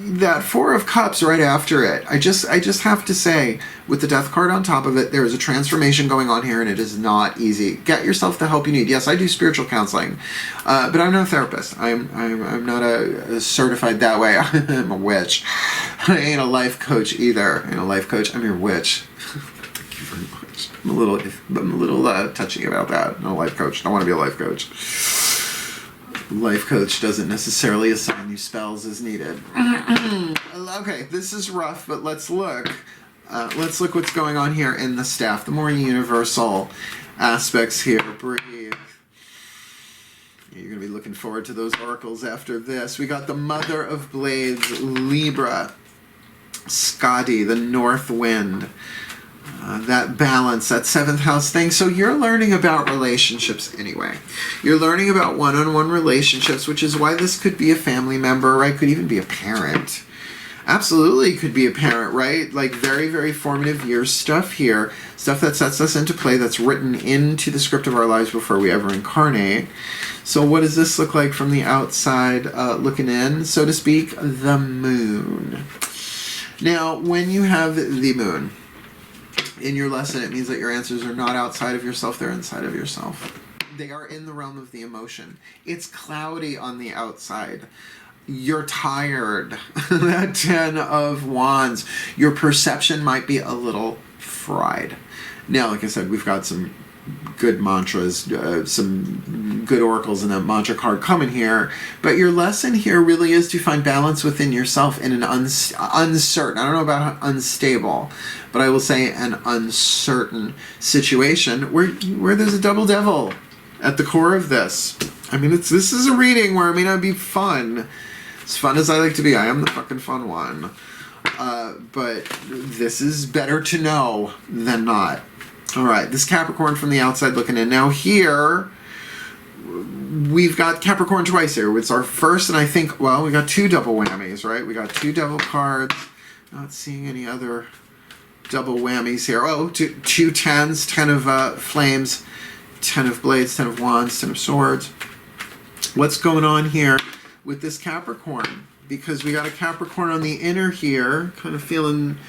that Four of Cups right after it, I just have to say, with the Death card on top of it, there is a transformation going on here, and it is not easy. Get yourself the help you need. Yes, I do spiritual counseling, but I'm not a therapist. I'm not a certified that way. I'm a witch. I ain't a life coach either. I ain't a life coach. I'm your witch. Thank you very much. I'm a little touchy about that. I'm not a life coach. I don't want to be a life coach. Life coach doesn't necessarily assign you spells as needed. Okay, this is rough, but let's look. Let's look what's going on here in the staff. The more universal aspects here. Breathe. You're going to be looking forward to those oracles after this. We got the Mother of Blades, Libra, Skadi, the North Wind. That balance, that 7th house thing. So you're learning about relationships anyway. You're learning about one-on-one relationships, which is why this could be a family member, right? Could even be a parent. Absolutely could be a parent, right? Like very, very formative years stuff here. Stuff that sets us into play, that's written into the script of our lives before we ever incarnate. So what does this look like from the outside looking in, so to speak? The moon. Now, when you have the moon in your lesson, it means that your answers are not outside of yourself, they're inside of yourself. They are in the realm of the emotion. It's cloudy on the outside. You're tired. That 10 of Wands. Your perception might be a little fried. Now, like I said, we've got some good mantras, some good oracles in that mantra card coming here. But your lesson here really is to find balance within yourself in an uncertain, I don't know about unstable, but I will say an uncertain situation where there's a double devil at the core of this. I mean, this is a reading where it may not be fun. As fun as I like to be, I am the fucking fun one. But this is better to know than not. All right, this Capricorn from the outside looking in. Now here, we've got Capricorn twice here. It's our first, and I think, well, we got two double whammies, right? We got two devil cards. Not seeing any other double whammies here. Oh, two tens, 10 of flames, 10 of blades, 10 of wands, 10 of swords. What's going on here with this Capricorn? Because we got a Capricorn on the inner here, kind of feeling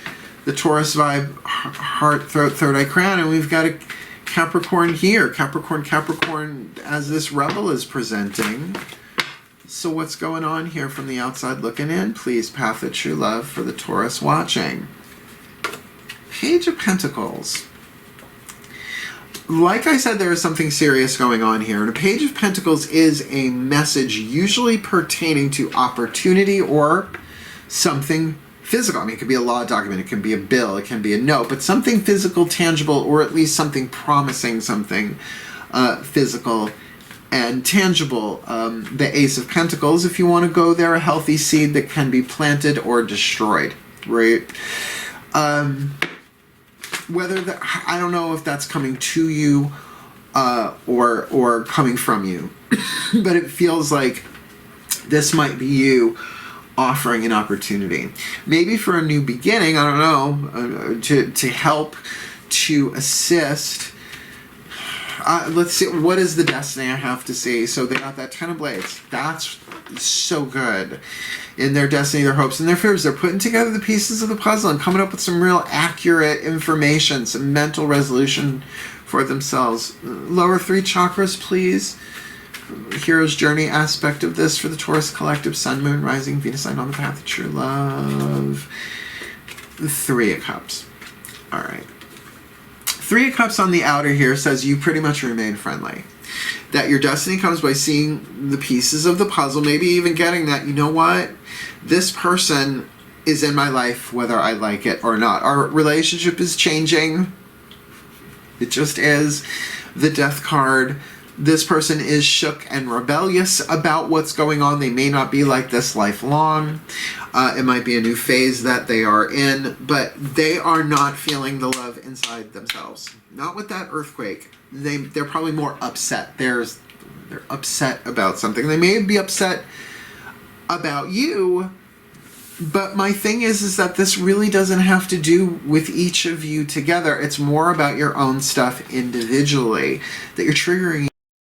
the Taurus vibe, heart, throat, third eye, crown, and we've got a Capricorn here. Capricorn, as this rebel is presenting. So what's going on here from the outside looking in? Please, path of true love for the Taurus watching. Page of Pentacles. Like I said, there is something serious going on here. And a Page of Pentacles is a message usually pertaining to opportunity or something physical. I mean, it could be a law document, it can be a bill, it can be a note, but something physical, tangible, or at least something promising something physical and tangible. The Ace of Pentacles, if you want to go there, a healthy seed that can be planted or destroyed, right? I don't know if that's coming to you or coming from you. But it feels like this might be you offering an opportunity. Maybe for a new beginning, I don't know, to help, to assist. Let's see, what is the destiny I have to see? So they got that 10 of Blades. That's so good. In their destiny, their hopes, and their fears, they're putting together the pieces of the puzzle and coming up with some real accurate information, some mental resolution for themselves. Lower 3 chakras, please. Hero's journey aspect of this for the Taurus collective, Sun, Moon, Rising, Venus sign on the path of true love. 3 of Cups. All right. 3 of Cups on the outer here says you pretty much remain friendly. That your destiny comes by seeing the pieces of the puzzle, maybe even getting that, you know what? This person is in my life whether I like it or not. Our relationship is changing. It just is. The Death card. This person is shook and rebellious about what's going on. They may not be like this lifelong. It might be a new phase that they are in, but they are not feeling the love inside themselves. Not with that earthquake. They're probably more upset. They're upset about something. They may be upset about you, but my thing is that this really doesn't have to do with each of you together. It's more about your own stuff individually that you're triggering.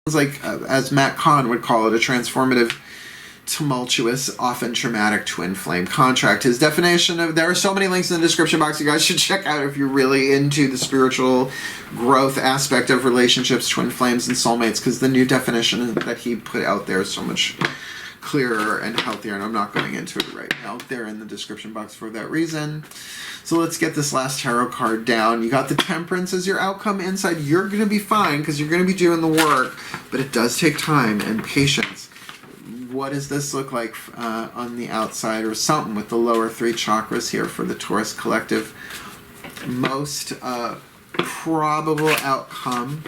Like, as Matt Kahn would call it, a transformative, tumultuous, often traumatic twin flame contract. His definition of, there are so many links in the description box you guys should check out if you're really into the spiritual growth aspect of relationships, twin flames, and soulmates, because the new definition that he put out there is so much clearer and healthier, and I'm not going into it right now. They're in the description box for that reason. So let's get this last tarot card down. You got the Temperance as your outcome inside. You're going to be fine because you're going to be doing the work, but it does take time and patience. What does this look like on the outside, or something with the lower 3 chakras here for the Taurus collective? Most probable outcome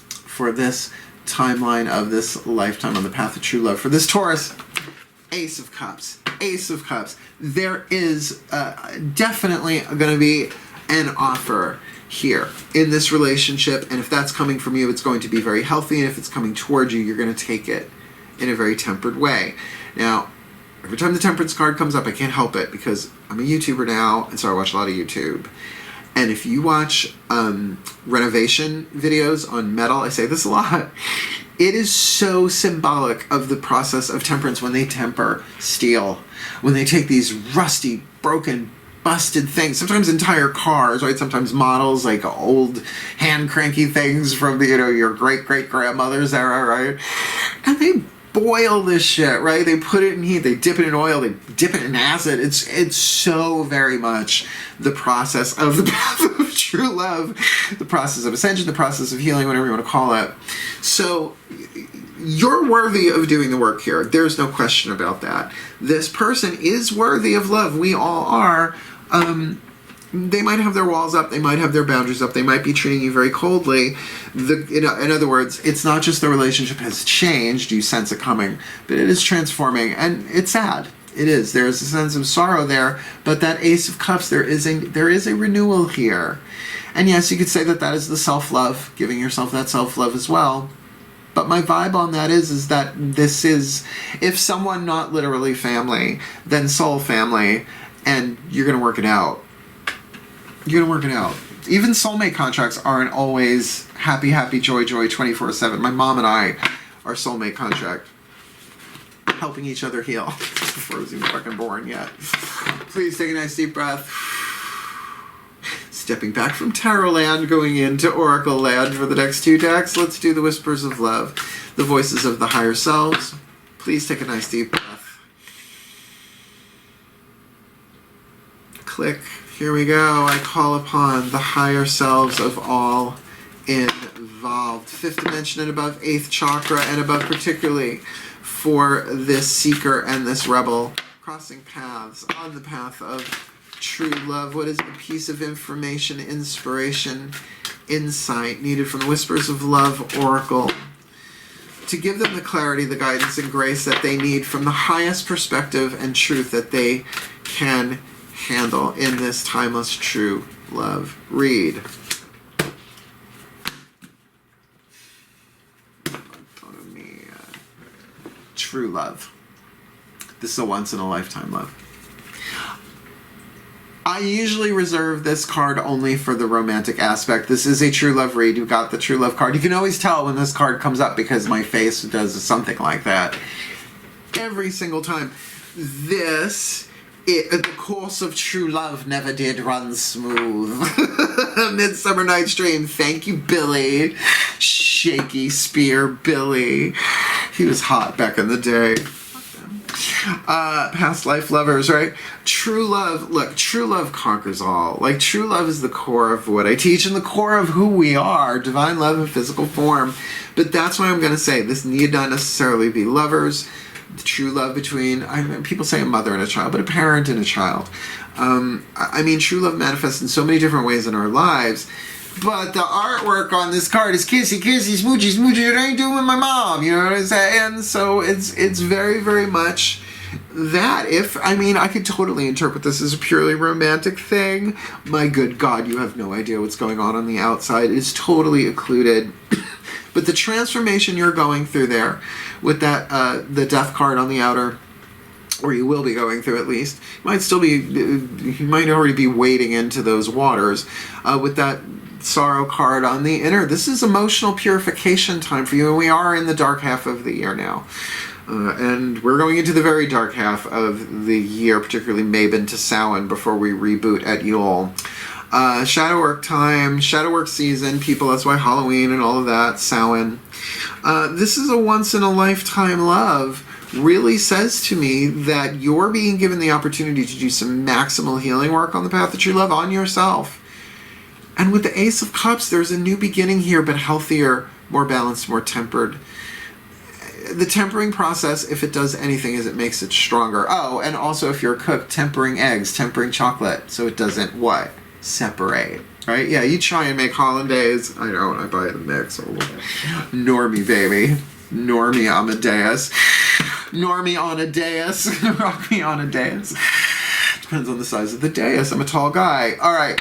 for this timeline of this lifetime on the path of true love. For this Taurus, Ace of Cups. Ace of Cups. There is definitely going to be an offer here in this relationship, and if that's coming from you, it's going to be very healthy, and if it's coming towards you, you're going to take it in a very tempered way. Now, every time the Temperance card comes up, I can't help it because I'm a YouTuber now, and so I watch a lot of YouTube. And if you watch renovation videos on metal, I say this a lot, it is so symbolic of the process of temperance when they temper steel. When they take these rusty, broken, busted things, sometimes entire cars, right? Sometimes models, like old hand-cranky things from the, your great-great-grandmother's era, right? And they boil this shit, right? They put it in heat, they dip it in oil, they dip it in acid. It's so very much the process of the path of true love, the process of ascension, the process of healing, whatever you want to call it. So you're worthy of doing the work here. There's no question about that. This person is worthy of love. We all are. They might have their walls up, they might have their boundaries up, they might be treating you very coldly. In other words, it's not just the relationship has changed, you sense it coming, but it is transforming, and it's sad. It is. There's a sense of sorrow there, but that Ace of Cups, there is a renewal here. And yes, you could say that is the self-love, giving yourself that self-love as well. But my vibe on that is that this is, if someone not literally family, then soul family, and you're going to work it out. You're going to work it out. Even soulmate contracts aren't always happy, happy, joy, joy, 24/7. My mom and I are soulmate contract. Helping each other heal. Before I was even fucking born yet. Please take a nice deep breath. Stepping back from Tarot land, going into Oracle land for the next 2 decks. Let's do the Whispers of Love. The voices of the higher selves. Please take a nice deep breath. Click. Here we go. I call upon the higher selves of all involved. 5th dimension and above, 8th chakra and above, particularly for this seeker and this rebel. Crossing paths on the path of true love. What is the piece of information, inspiration, insight needed from the Whispers of Love Oracle to give them the clarity, the guidance, and grace that they need from the highest perspective and truth that they can handle in this timeless true love read? true love. This is a once-in-a-lifetime love. I usually reserve this card only for the romantic aspect. This is a true love read. You've got the true love card. You can always tell when this card comes up because my face does something like that every single time. The course of true love never did run smooth. Midsummer Night's Dream. Thank you, Billy. Shaky Spear Billy. He was hot back in the day. Past life lovers, right? True love. Look, true love conquers all. Like, true love is the core of what I teach and the core of who we are. Divine love in physical form. But that's why I'm going to say this need not necessarily be lovers. The true love between, people say a mother and a child, but a parent and a child. I mean, true love manifests in so many different ways in our lives. But the artwork on this card is kissy, kissy, smoochy, smoochy, what I ain't doing with my mom, you know what I'm saying? So it's very, very much that. I could totally interpret this as a purely romantic thing. My good God, you have no idea what's going on the outside. It's totally occluded. But the transformation you're going through there with that, the death card on the outer, or you will be going through at least, you might already be wading into those waters with that sorrow card on the inner. This is emotional purification time for you, and we are in the dark half of the year now. And we're going into the very dark half of the year, particularly Mabon to Samhain, before we reboot at Yule. Shadow work time, shadow work season, people, that's why Halloween and all of that, Samhain. This is a once-in-a-lifetime love. Really says to me that you're being given the opportunity to do some maximal healing work on the path of true love on yourself. And with the Ace of Cups, there's a new beginning here, but healthier, more balanced, more tempered. The tempering process, if it does anything, is it makes it stronger. Oh, and also if you're a cook, tempering eggs, tempering chocolate, so it doesn't what? Separate. Right? Yeah, you try and make hollandaise. I don't. I buy the mix. Normie, baby. Normie Amadeus. Normie on a dais. Rock me on a dais. Depends on the size of the dais. I'm a tall guy. All right.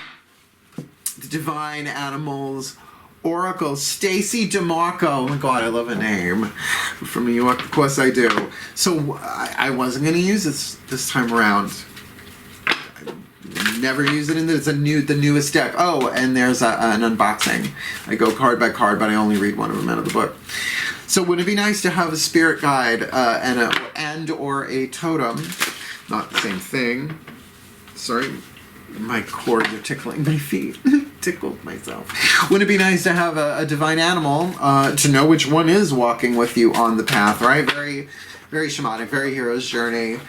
The Divine Animals Oracle. Stacy DeMarco. Oh my God, I love a name. From New York. Of course I do. So I wasn't going to use this time around. Never use it in the newest deck. Oh, and there's an unboxing. I go card by card, but I only read one of them out of the book. So wouldn't it be nice to have a spirit guide or a totem? Not the same thing. Sorry, my cords are tickling my feet. Tickled myself. Wouldn't it be nice to have a divine animal to know which one is walking with you on the path, right? Very, very shamanic, very hero's journey.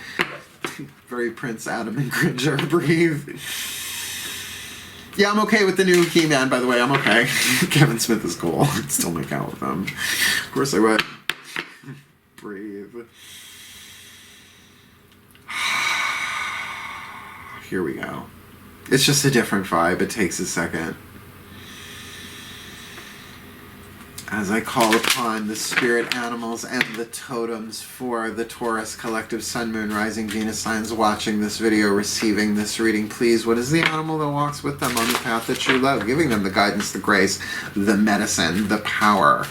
Very Prince Adam and Cringer. Breathe. Yeah, I'm okay with the new He-Man, by the way. I'm okay. Kevin Smith is cool. I'd still make out with him. Of course I would. Breathe. Here we go. It's just a different vibe. It takes a second. As I call upon the spirit animals and the totems for the Taurus collective Sun, Moon, Rising, Venus signs watching this video, receiving this reading, please, what is the animal that walks with them on the path of true love, giving them the guidance, the grace, the medicine, the power,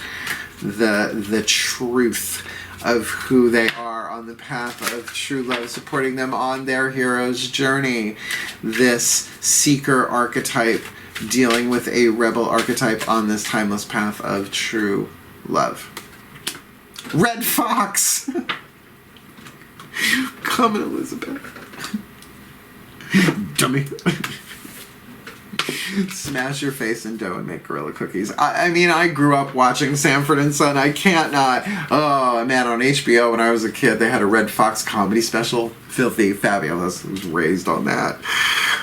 the truth of who they are on the path of true love, supporting them on their hero's journey. This seeker archetype dealing with a rebel archetype on this timeless path of true love. Red Fox! Come on, Elizabeth. Dummy. Smash your face in dough and make gorilla cookies. I mean, I grew up watching Sanford and Son. I can't not. Oh, man, on HBO when I was a kid, they had a Red Fox comedy special. Filthy, fabulous. I was raised on that.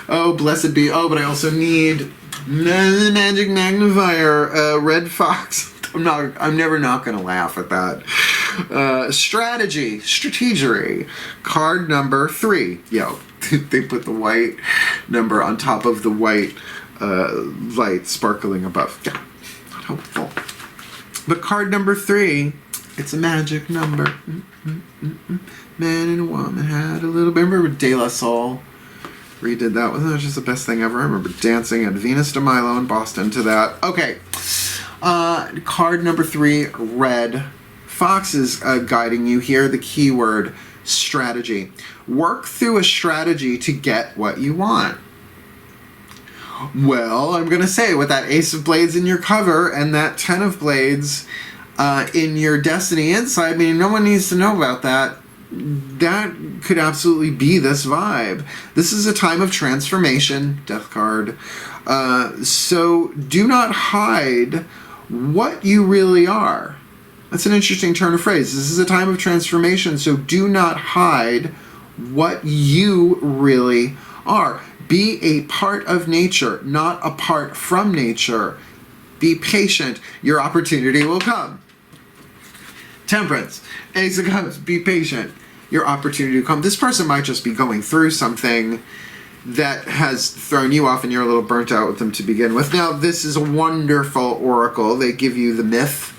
Oh, blessed be. Oh, but I also need the magic magnifier. Red Fox. I'm never not going to laugh at that. Strategery. Card number 3. Yo, they put the white number on top of the white light sparkling above. Yeah, not helpful. But card number 3, it's a magic number. Man and a woman had a little bit. Remember De La Soul? Redid that. That was just the best thing ever. I remember dancing at Venus de Milo in Boston to that. Okay. Card number 3, red Fox is guiding you here. The keyword, strategy. Work through a strategy to get what you want. Well, I'm going to say, with that Ace of Blades in your cover and that 10 of Blades in your Destiny Insight, I mean, no one needs to know about that. That could absolutely be this vibe. This is a time of transformation, Death card. So do not hide what you really are. That's an interesting turn of phrase. This is a time of transformation, so do not hide what you really are. Be a part of nature, not apart from nature. Be patient. Your opportunity will come. Temperance. Ace of Cups. Be patient. Your opportunity will come. This person might just be going through something that has thrown you off and you're a little burnt out with them to begin with. Now, this is a wonderful oracle. They give you the myth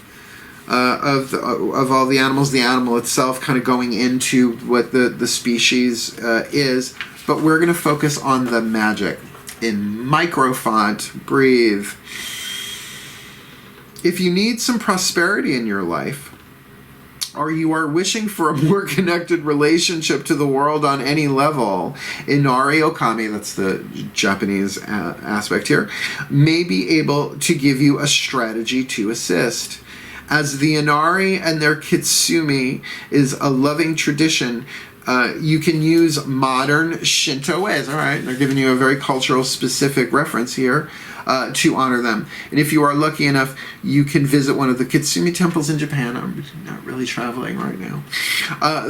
of all the animals, the animal itself kind of going into what the species is. But we're going to focus on the magic. In microfont, breathe. If you need some prosperity in your life, or you are wishing for a more connected relationship to the world on any level, Inari Okami, that's the Japanese aspect here, may be able to give you a strategy to assist. As the Inari and their Kitsumi is a loving tradition, you can use modern Shinto ways. All right, they're giving you a very cultural specific reference here to honor them. And if you are lucky enough, you can visit one of the Kitsumi temples in Japan. I'm not really traveling right now.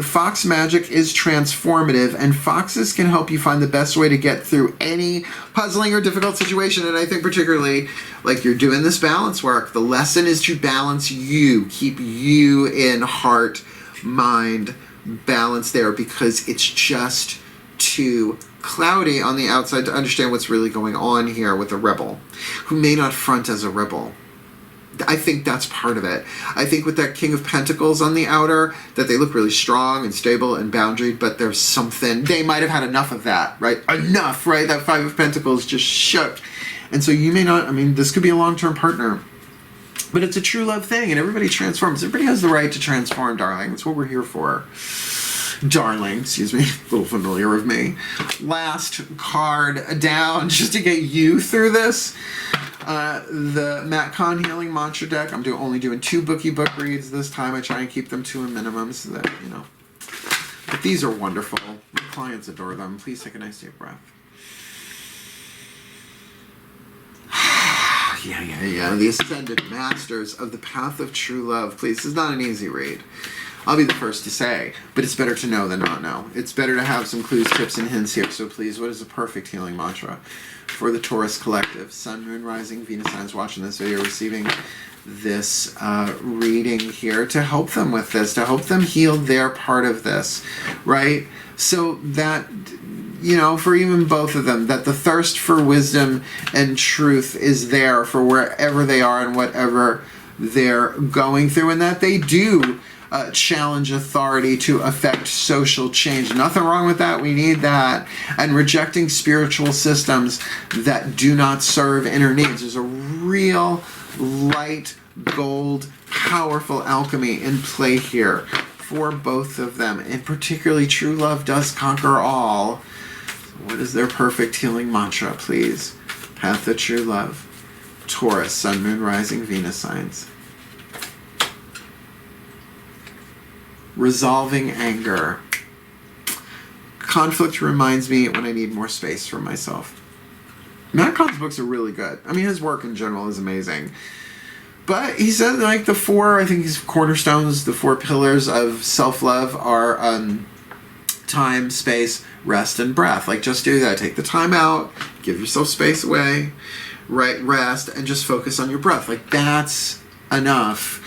Fox magic is transformative, and foxes can help you find the best way to get through any puzzling or difficult situation. And I think particularly, like, you're doing this balance work, the lesson is to balance you. Keep you in heart, mind, balance there, because it's just too cloudy on the outside to understand what's really going on here with a rebel who may not front as a rebel. I think that's part of it. I think with that King of Pentacles on the outer, that they look really strong and stable and boundaried, but there's something, they might have had enough of that, right? Enough, right? That Five of Pentacles just shook. And so you may not, I mean, this could be a long-term partner, but it's a true love thing, and everybody transforms. Everybody has the right to transform, darling. That's what we're here for. Darling, excuse me, a little familiar with me. Last card down, just to get you through this. The Matt Kahn Healing Mantra deck. I'm only doing 2 book reads this time. I try and keep them to a minimum so that, you know. But these are wonderful. My clients adore them. Please take a nice deep breath. Yeah. The Ascended Masters of the Path of True Love. Please, this is not an easy read. I'll be the first to say, but it's better to know than not know. It's better to have some clues, tips, and hints here. So please, what is a perfect healing mantra for the Taurus Collective? Sun, Moon, Rising, Venus signs watching this video, receiving this reading here to help them with this, to help them heal their part of this, right? So that, you know, for even both of them, that the thirst for wisdom and truth is there for wherever they are and whatever they're going through, and that they do challenge authority to affect social change. Nothing wrong with that. We need that. And rejecting spiritual systems that do not serve inner needs. There's a real light, gold, powerful alchemy in play here for both of them. And particularly, true love does conquer all. What is their perfect healing mantra, please? Path of True Love. Taurus, Sun, Moon, Rising, Venus signs. Resolving anger. Conflict reminds me when I need more space for myself. Matt Kahn's books are really good. I mean, his work in general is amazing. But he said, like, the 4, I think his cornerstones, the 4 pillars of self-love are time, space, rest, and breath. Like, just do that. Take the time out. Give yourself space away. Right, rest, and just focus on your breath. Like, that's enough.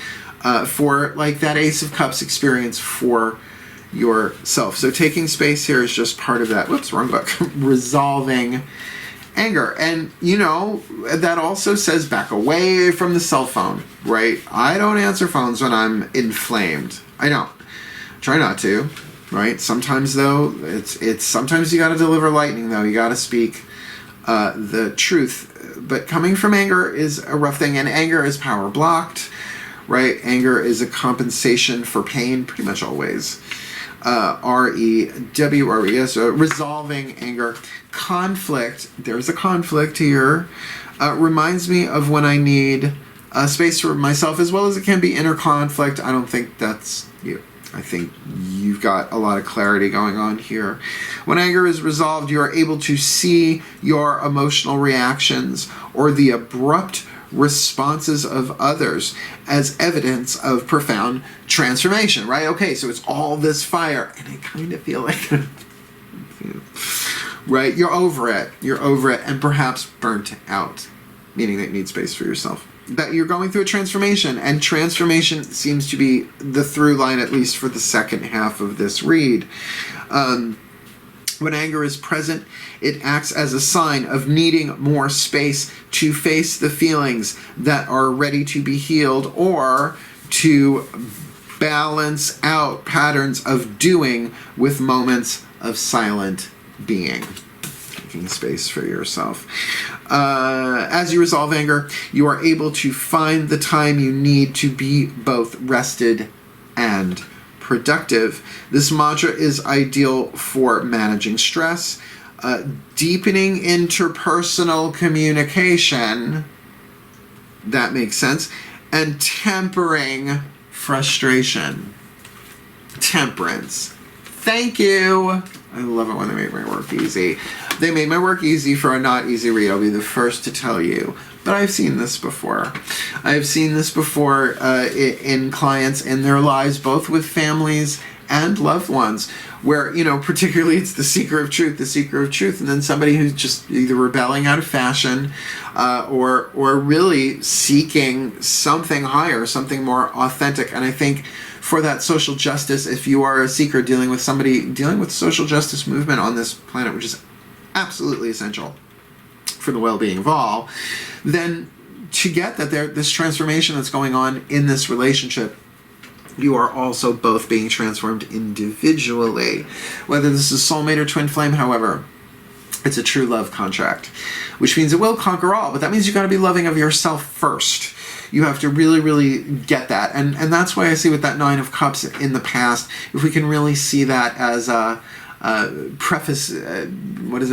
For like that Ace of Cups experience for yourself. So taking space here is just part of that. Whoops, wrong book. Resolving anger. And, you know, that also says back away from the cell phone, right? I don't answer phones when I'm inflamed. I don't. Try not to, right? Sometimes, though, it's sometimes you got to deliver lightning, though. You got to speak the truth. But coming from anger is a rough thing, and anger is power blocked. right? Anger is a compensation for pain, pretty much always. REWRES, resolving anger. Conflict, there's a conflict here. Reminds me of when I need space for myself, as well as it can be inner conflict. I don't think that's you. I think you've got a lot of clarity going on here. When anger is resolved, you are able to see your emotional reactions or the abrupt responses of others as evidence of profound transformation, right? Okay, so it's all this fire, and I kind of feel like, right, you're over it, and perhaps burnt out, meaning that you need space for yourself. That you're going through a transformation, and transformation seems to be the through line, at least for the second half of this read. When anger is present, it acts as a sign of needing more space to face the feelings that are ready to be healed, or to balance out patterns of doing with moments of silent being. Taking space for yourself. As you resolve anger, you are able to find the time you need to be both rested and productive. This mantra is ideal for managing stress, deepening interpersonal communication, that makes sense, and tempering frustration. Temperance. Thank you. I love it when they make my work easy. They made my work easy for a not easy read, I'll be the first to tell you. But I've seen this before. I've seen this before in clients in their lives, both with families and loved ones, where, you know, particularly it's the seeker of truth, and then somebody who's just either rebelling out of fashion or really seeking something higher, something more authentic. And I think for that social justice, if you are a seeker dealing with somebody, dealing with the social justice movement on this planet, which is absolutely essential for the well-being of all, then to get that this transformation that's going on in this relationship, you are also both being transformed individually. Whether this is soulmate or twin flame, however, it's a true love contract, which means it will conquer all, but that means you've got to be loving of yourself first. You have to really, really get that. And that's why I see with that Nine of Cups in the past, if we can really see that as a preface,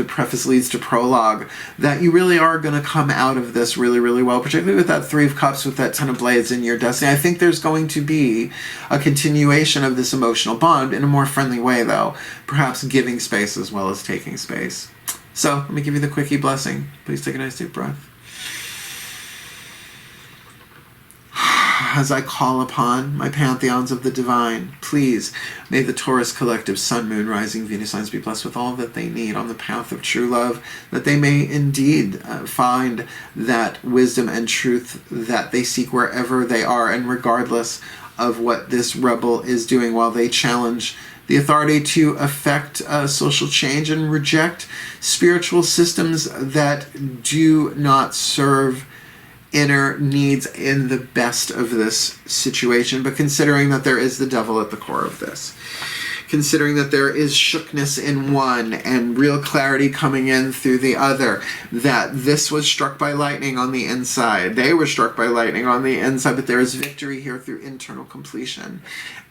preface leads to prologue, that you really are going to come out of this really, really well, particularly with that Three of Cups, with that Ten of Blades in your destiny. I think there's going to be a continuation of this emotional bond in a more friendly way, though, perhaps giving space as well as taking space. So let me give you the quickie blessing. Please take a nice deep breath. As I call upon my pantheons of the divine, please may the Taurus collective, Sun, Moon, Rising, Venus signs be blessed with all that they need on the path of true love, that they may indeed find that wisdom and truth that they seek wherever they are, and regardless of what this rebel is doing, while they challenge the authority to effect social change and reject spiritual systems that do not serve inner needs in the best of this situation, but considering that there is the devil at the core of this, considering that there is shookness in one and real clarity coming in through the other, that this was struck by lightning on the inside, they were struck by lightning on the inside, but there is victory here through internal completion,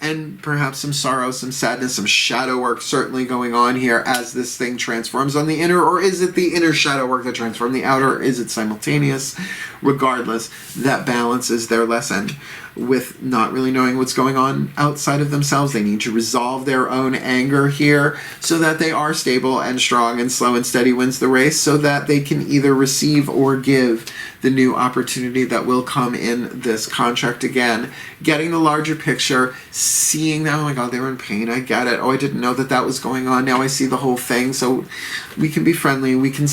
and perhaps some sorrow, some sadness, some shadow work certainly going on here as this thing transforms on the inner. Or is it the inner shadow work that transforms the outer? Or is it simultaneous? Regardless, that balance is their lesson with not really knowing what's going on outside of themselves. They need to resolve their own anger here so that they are stable and strong, and slow and steady wins the race, so that they can either receive or give the new opportunity that will come in this contract again. Getting the larger picture, seeing that, oh my God, they were in pain, I get it. Oh, I didn't know that was going on. Now I see the whole thing. So we can be friendly, we can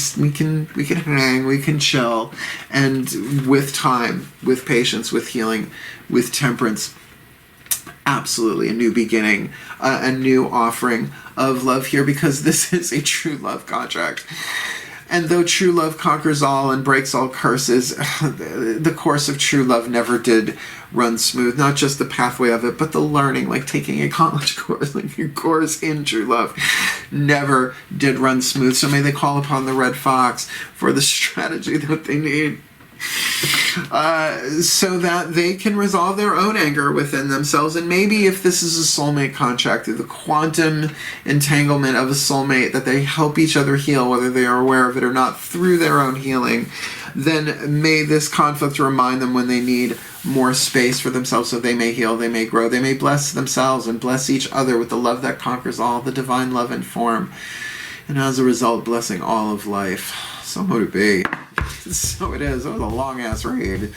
hang, we can chill, and with time, with patience, with healing, with temperance, absolutely a new beginning, a new offering of love here, because this is a true love contract. And though true love conquers all and breaks all curses, the course of true love never did run smooth. Not just the pathway of it, but the learning, like taking a college course, like your course in true love, never did run smooth. So may they call upon the red fox for the strategy that they need. so that they can resolve their own anger within themselves. And maybe if this is a soulmate contract, through the quantum entanglement of a soulmate, that they help each other heal, whether they are aware of it or not, through their own healing, then may this conflict remind them when they need more space for themselves, so they may heal, they may grow, they may bless themselves and bless each other with the love that conquers all, the divine love and form, and as a result, blessing all of life. So would it be. So it is. It was a long-ass read,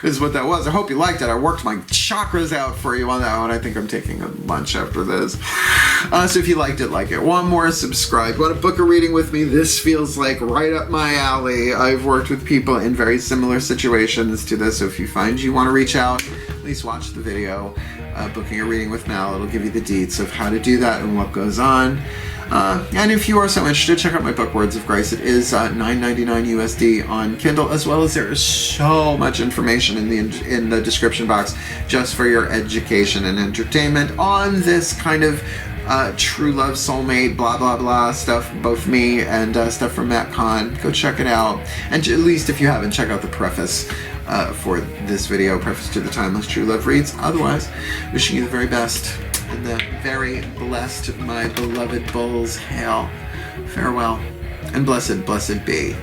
is what that was. I hope you liked it. I worked my chakras out for you on that one. I think I'm taking a lunch after this. So if you liked it, like it. Want more, subscribe. Want to book a reading with me? This feels like right up my alley. I've worked with people in very similar situations to this, so if you find you want to reach out, at least watch the video. Booking a reading with Mal. It'll give you the deets of how to do that and what goes on. And if you are so interested, check out my book, Words of Grace. It is $9.99 USD on Kindle, as well as there is so much information in the description box just for your education and entertainment on this kind of true love, soulmate, blah, blah, blah stuff, both me and stuff from Matt Kahn. Go check it out. And at least if you haven't, check out the preface for this video, Preface to the Timeless True Love Reads. Otherwise, wishing you the very best. And the very blessed, my beloved bulls, hail, farewell, and blessed, blessed be.